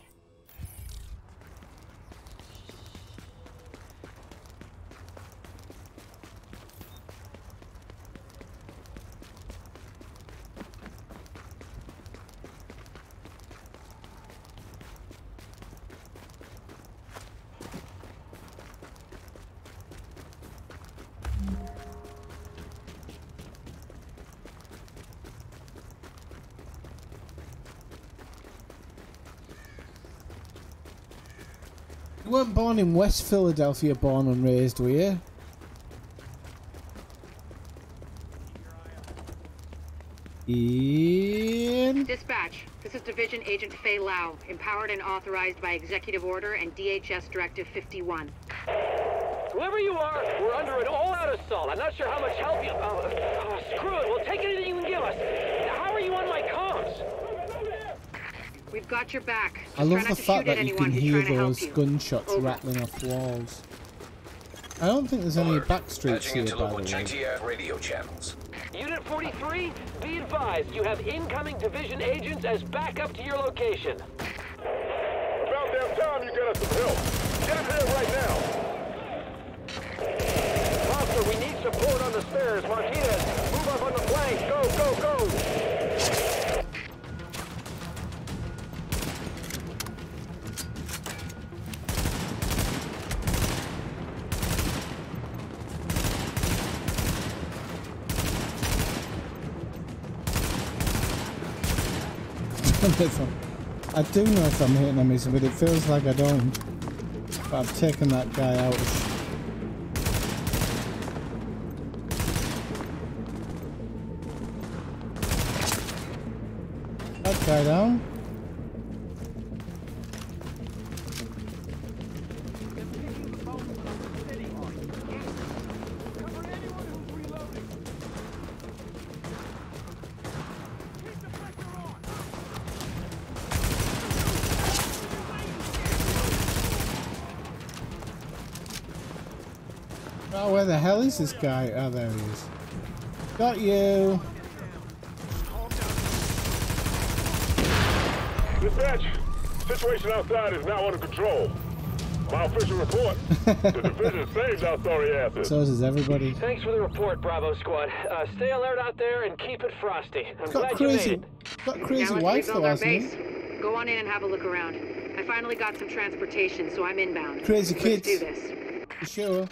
You weren't born in West Philadelphia, born and raised, were you? Dispatch, this is Division Agent Fei Lau, empowered and authorized by Executive Order and DHS Directive 51. Whoever you are, we're under an all-out assault. I'm not sure how much help you... screw it, we'll take anything you can give us. How are you on my comms? We've got your back. I love the fact that you can hear those gunshots rattling off walls. I don't think there's any back streets here, by the way. JTF radio channels. Unit 43, be advised, you have incoming division agents as backup to your location. About damn time you get us some help. Get in here right now. Officer, we need support on the stairs. Martinez, move up on the flank. Go, go, go! I do know if I'm hitting enemies, but it feels like I don't. But I've taken that guy out. That guy down. Oh, where the hell is this guy? Oh, there he is. Got you. Dispatch, situation outside is now under control. My official report, the division saved our sorry asses. So does everybody. Thanks for the report, Bravo Squad. Stay alert out there and keep it frosty. I'm got glad crazy, you made it. Got crazy now wife let's though, rebuild our hasn't base. Go on in and have a look around. I finally got some transportation, so I'm inbound. Crazy kids. Let's do this. For sure.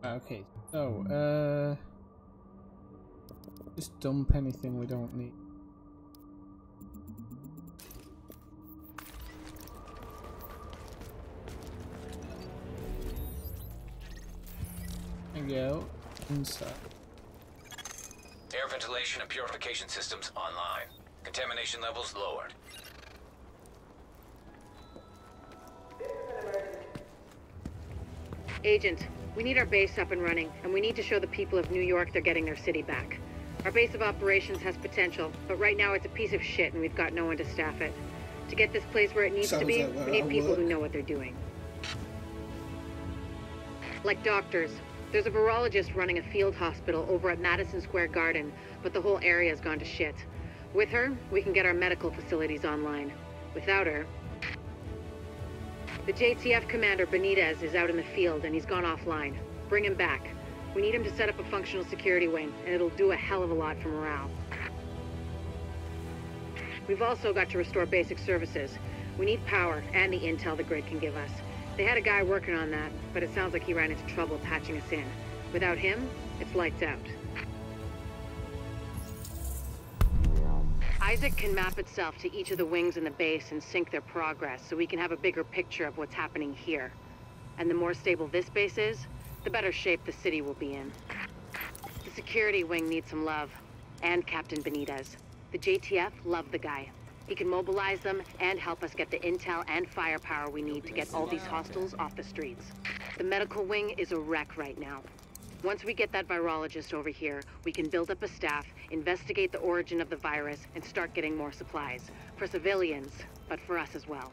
Okay, so, just dump anything we don't need. There we go. Inside. Air ventilation and purification systems online. Contamination levels lowered. Agent, we need our base up and running, and we need to show the people of New York they're getting their city back. Our base of operations has potential, but right now it's a piece of shit and we've got no one to staff it. To get this place where it needs to be, we need people who know what they're doing. Like doctors. There's a virologist running a field hospital over at Madison Square Garden, but the whole area's gone to shit. With her, we can get our medical facilities online. Without her... The JTF commander, Benitez, is out in the field and he's gone offline. Bring him back. We need him to set up a functional security wing, and it'll do a hell of a lot for morale. We've also got to restore basic services. We need power and the intel the grid can give us. They had a guy working on that, but it sounds like he ran into trouble patching us in. Without him, it's lights out. Isaac can map itself to each of the wings in the base and sync their progress so we can have a bigger picture of what's happening here. And the more stable this base is, the better shape the city will be in. The security wing needs some love. And Captain Benitez. The JTF love the guy. He can mobilize them and help us get the intel and firepower we need to get all these hostiles off the streets. The medical wing is a wreck right now. Once we get that virologist over here, we can build up a staff, investigate the origin of the virus, and start getting more supplies. For civilians, but for us as well.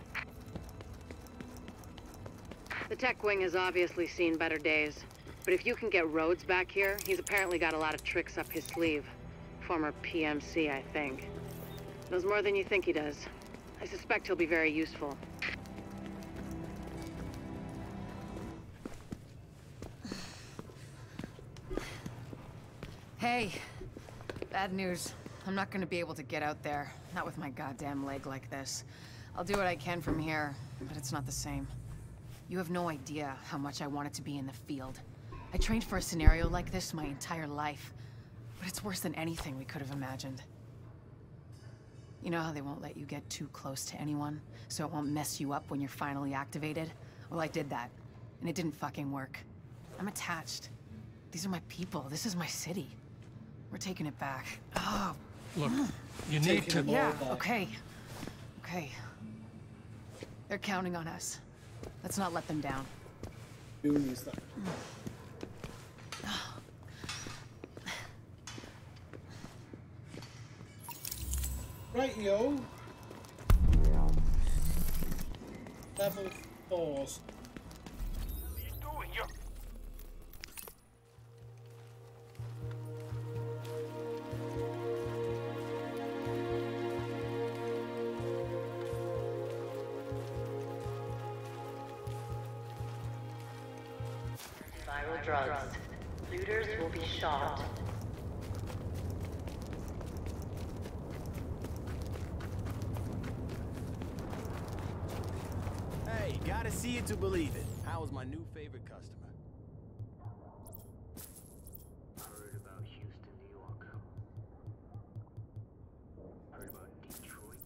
The tech wing has obviously seen better days. But if you can get Rhodes back here, he's apparently got a lot of tricks up his sleeve. Former PMC, I think. Knows more than you think he does. I suspect he'll be very useful. Hey, bad news. I'm not gonna be able to get out there. Not with my goddamn leg like this. I'll do what I can from here, but it's not the same. You have no idea how much I wanted to be in the field. I trained for a scenario like this my entire life, but it's worse than anything we could have imagined. You know how they won't let you get too close to anyone, so it won't mess you up when you're finally activated? Well, I did that, and it didn't fucking work. I'm attached. These are my people. This is my city. We're taking it back. Oh. Look, you need to... Yeah, okay. Okay. They're counting on us. Let's not let them down. Doing is that. Right, yo. Level 4s. Viral drugs. Looters will be shot. Hey, gotta see it to believe it. How's my new favorite customer? Heard about Houston, New York. Heard about Detroit.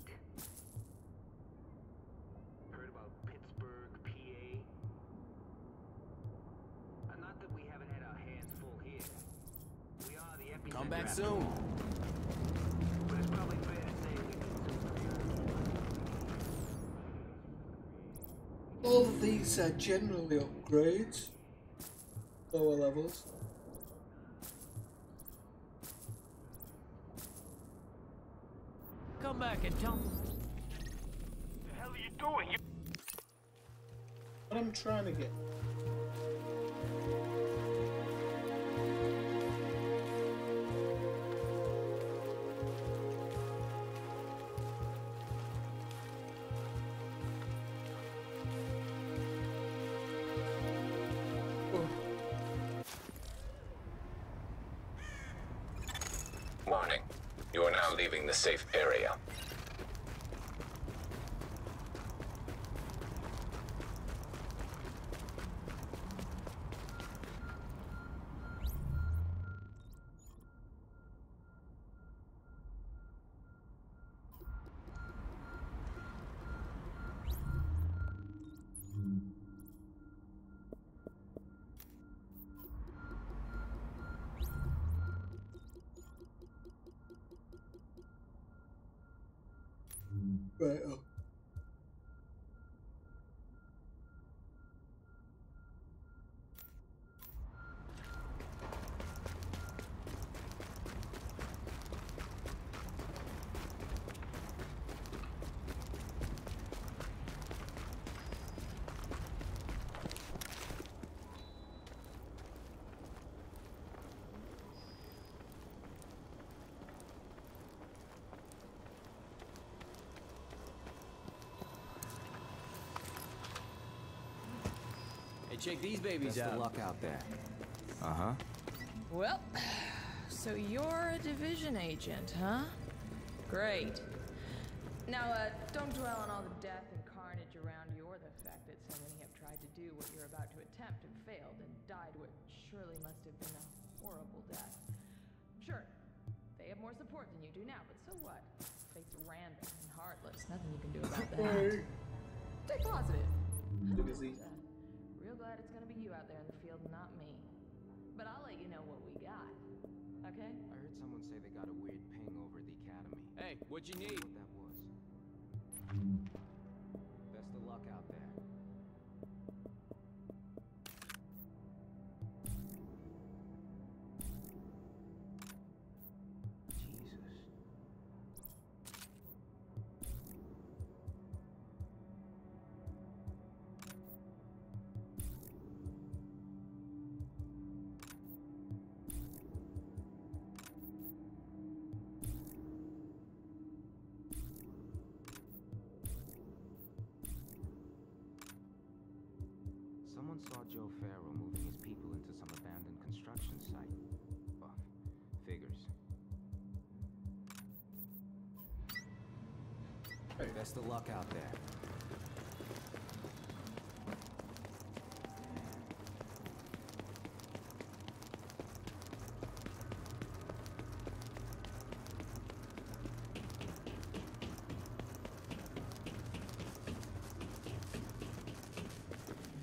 Heard about Pittsburgh, PA. Not that we haven't had our hands full here. We are the epicenter. Come back soon. But it's probably fair to say we can All of these are generally upgrades. Lower levels. Come back and tell me. What the hell are you doing? What I'm trying to get. Warning. You are now leaving the safe area. Right. Oh. Check these babies out. Best of luck out there. Uh-huh. Well, so you're a division agent, huh? Great. Now, don't dwell on all the death and carnage around you or the fact that so many have tried to do what you're about to attempt and failed and died what surely must have been a horrible death. Sure, they have more support than you do now, but so what? Fate's random and heartless. Nothing you can do about that. Stay positive. Real glad it's gonna be you out there in the field, not me. But I'll let you know what we got. Okay? I heard someone say they got a weird ping over at the academy. Hey, what you need? What that was. Best of luck out there. Someone saw Joe Farrow moving his people into some abandoned construction site. Well, figures. Best of luck out there.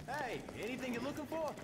Hey, anything you're looking for?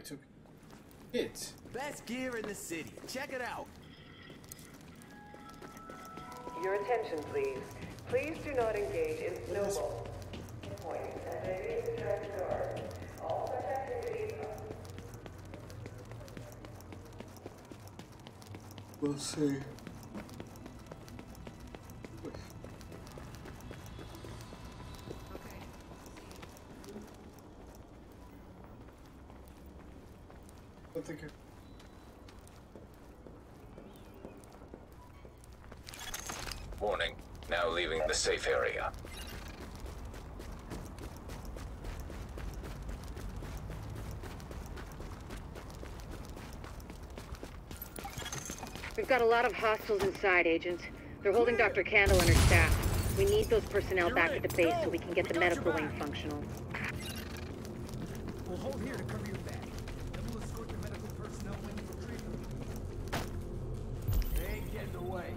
took it. Best gear in the city. Check it out. Your attention, please. Please do not engage in snowball. Point and maybe distract guard. All such activities. We'll see. I think Warning. Now leaving the safe area. We've got a lot of hostiles inside, Agent. They're holding Dr. Candle and her staff. We need those personnel back at the base so we can get the medical wing functional. We'll hold here to cover your back. Then we'll escort the medical personnel when you retrieve them. They ain't getting away.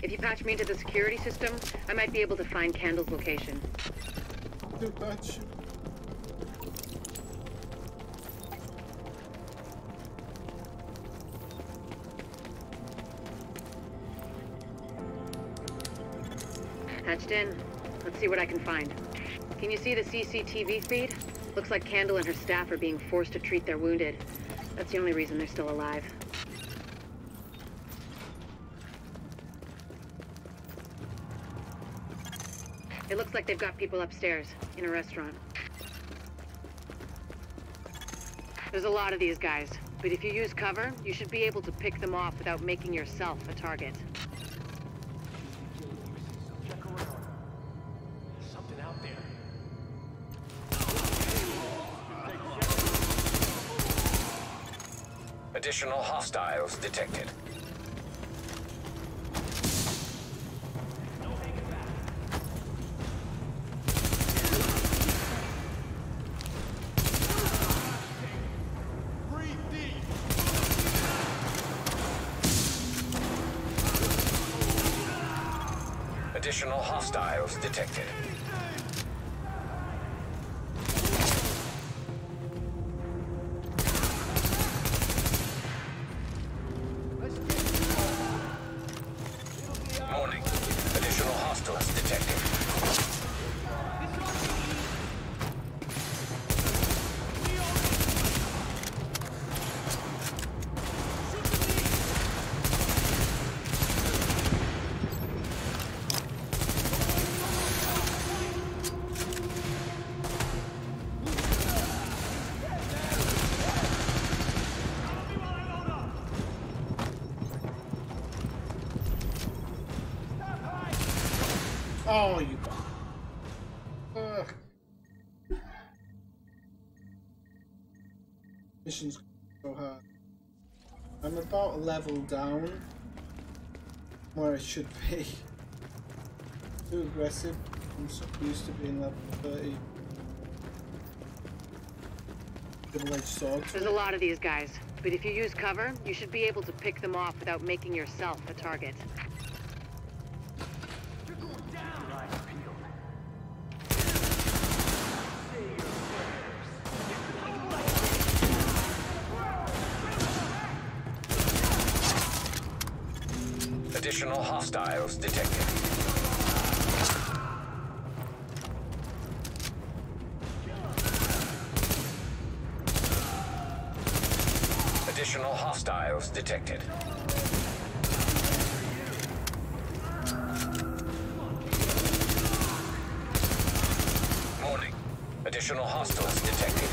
If you patch me into the security system, I might be able to find Candle's location. do patch. Patched in. Let's see what I can find. Can you see the CCTV feed? Looks like Candle and her staff are being forced to treat their wounded. That's the only reason they're still alive. It looks like they've got people upstairs, in a restaurant. There's a lot of these guys, but if you use cover, you should be able to pick them off without making yourself a target. Check around. There's something out there. Additional hostiles detected. Additional hostiles detected. Warning. Additional hostiles detected. Oh, you got. Mission's so hard. I'm about a level down where I should be. Too aggressive. I'm so used to being level 30. Double-edged sword. There's a lot of these guys, but if you use cover, you should be able to pick them off without making yourself a target. Additional hostiles detected. Additional hostiles detected. Warning. Additional hostiles detected.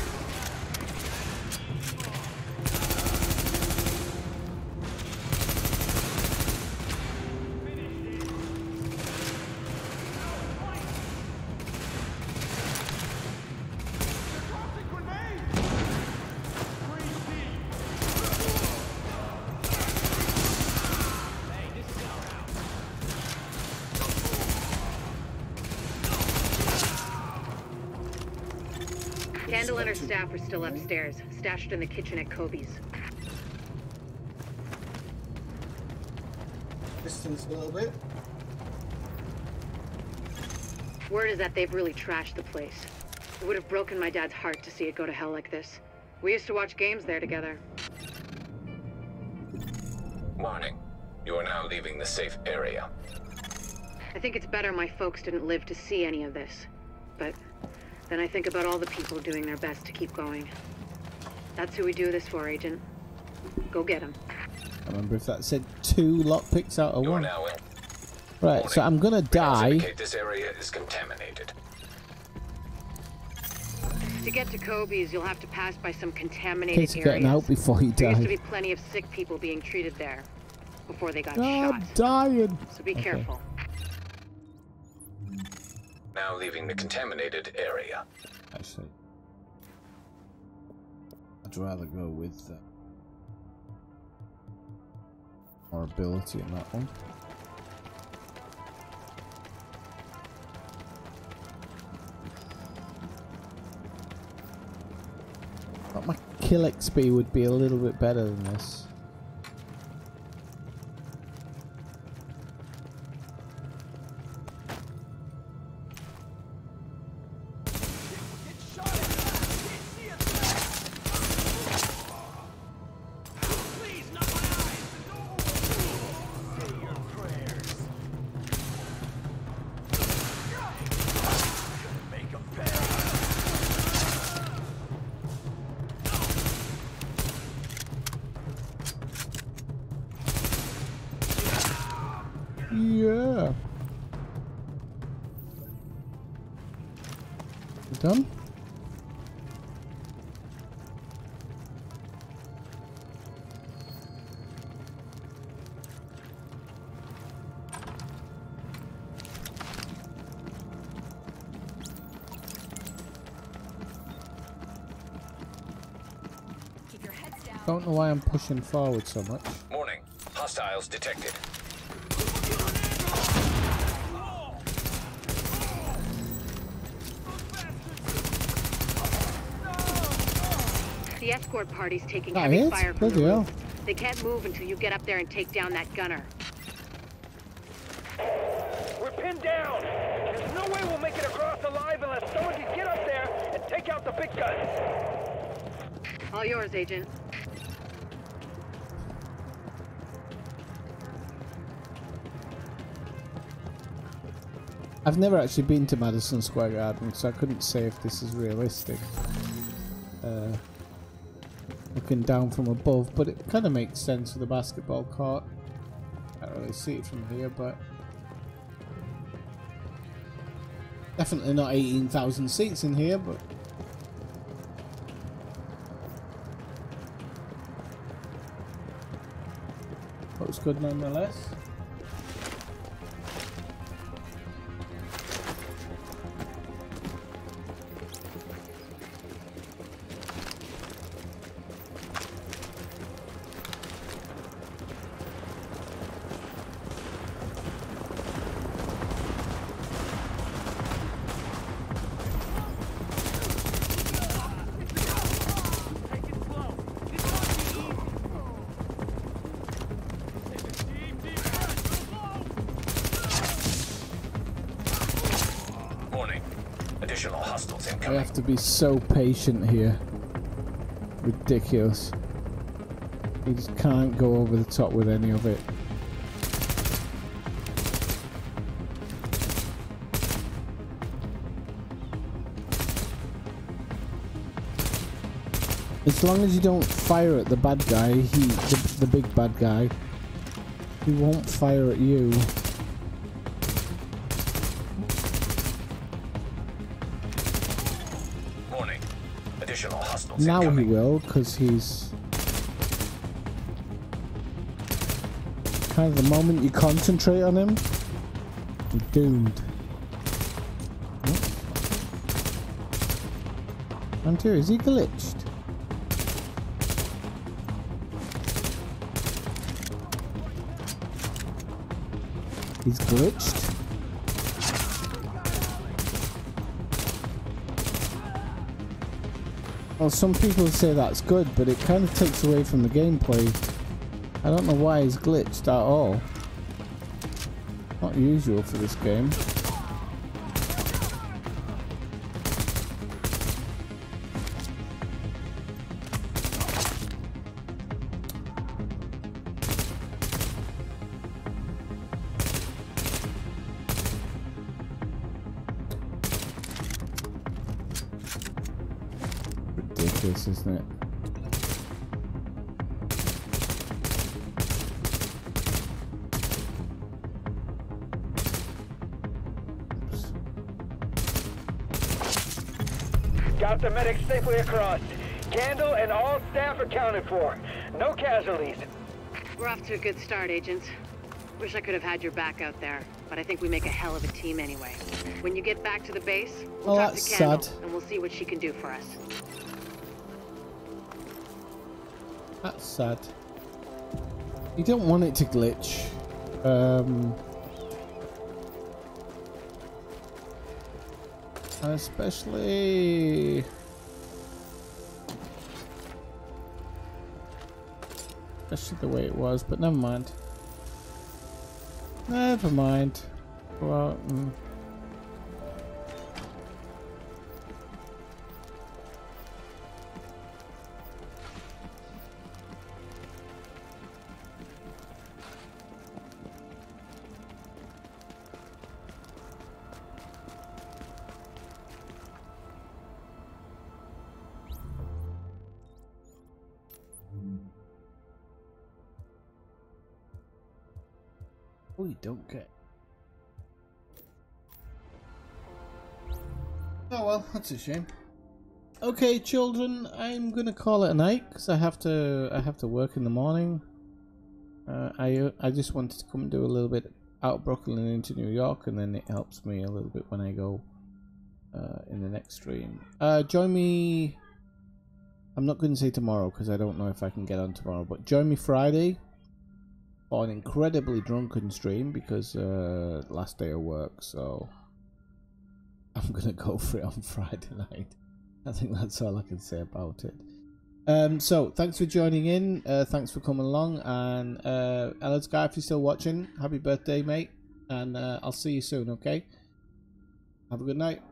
Randall and her staff are still upstairs, stashed in the kitchen at Kobe's. Distance a little bit. Word is that they've really trashed the place. It would have broken my dad's heart to see it go to hell like this. We used to watch games there together. Warning. You are now leaving the safe area. I think it's better my folks didn't live to see any of this. But then I think about all the people doing their best to keep going. That's who we do this for, Agent. Go get them. I remember if that said 2 lockpicks out of 1. Now in. Right, Warning. so I'm gonna die. This area is contaminated. To get to Kobe's, you'll have to pass by some In contaminated case you're getting areas. out before you There used to die. be plenty of sick people being treated there before they got I'm shot. dying. So be careful. Now leaving the contaminated area. Actually, I'd rather go with more ability in that one. But my kill XP would be a little bit better than this. Yeah. You done? Keep your heads down. Don't know why I'm pushing forward so much. Warning. Hostiles detected. The escort party's taking That heavy is? fire from the Bloody hell. roof. They can't move until you get up there and take down that gunner. We're pinned down. There's no way we'll make it across alive unless someone can get up there and take out the big guns. All yours, Agent. I've never actually been to Madison Square Garden, so I couldn't say if this is realistic. Looking down from above, but it kind of makes sense with the basketball court. Can't really see it from here, but definitely not 18,000 seats in here, but looks good nonetheless. Additional hostiles I incoming. have to be so patient here. Ridiculous. You just can't go over the top with any of it. As long as you don't fire at the bad guy, the big bad guy, he won't fire at you. Warning. Additional hostiles Now incoming. he will, because he's kind of the moment you concentrate on him, you're doomed. Hunter, is he glitched? He's glitched. Well, some people say that's good, but it kind of takes away from the gameplay. I don't know why it's glitched at all. Not usual for this game. Ridiculous, isn't it? Got the medics safely across. Candle and all staff accounted for. No casualties. We're off to a good start, agents. Wish I could have had your back out there, but I think we make a hell of a team anyway. When you get back to the base, we'll talk to Candle, and we'll see what she can do for us. That's sad. You don't want it to glitch. Especially the way it was, but never mind. Never mind. Go out and oh, you don't get. Oh well, that's a shame. Okay, children, I'm gonna call it a night because I have to work in the morning. I just wanted to come and do a little bit out of Brooklyn and into New York, and then it helps me a little bit when I go in the next stream. Join me. I'm not going to say tomorrow because I don't know if I can get on tomorrow, but join me Friday for an incredibly drunken stream because last day of work, so I'm gonna go for it on Friday night. I think that's all I can say about it. So thanks for joining in, thanks for coming along, and Ellis Guy, if you're still watching, happy birthday, mate, and I'll see you soon. Okay, have a good night.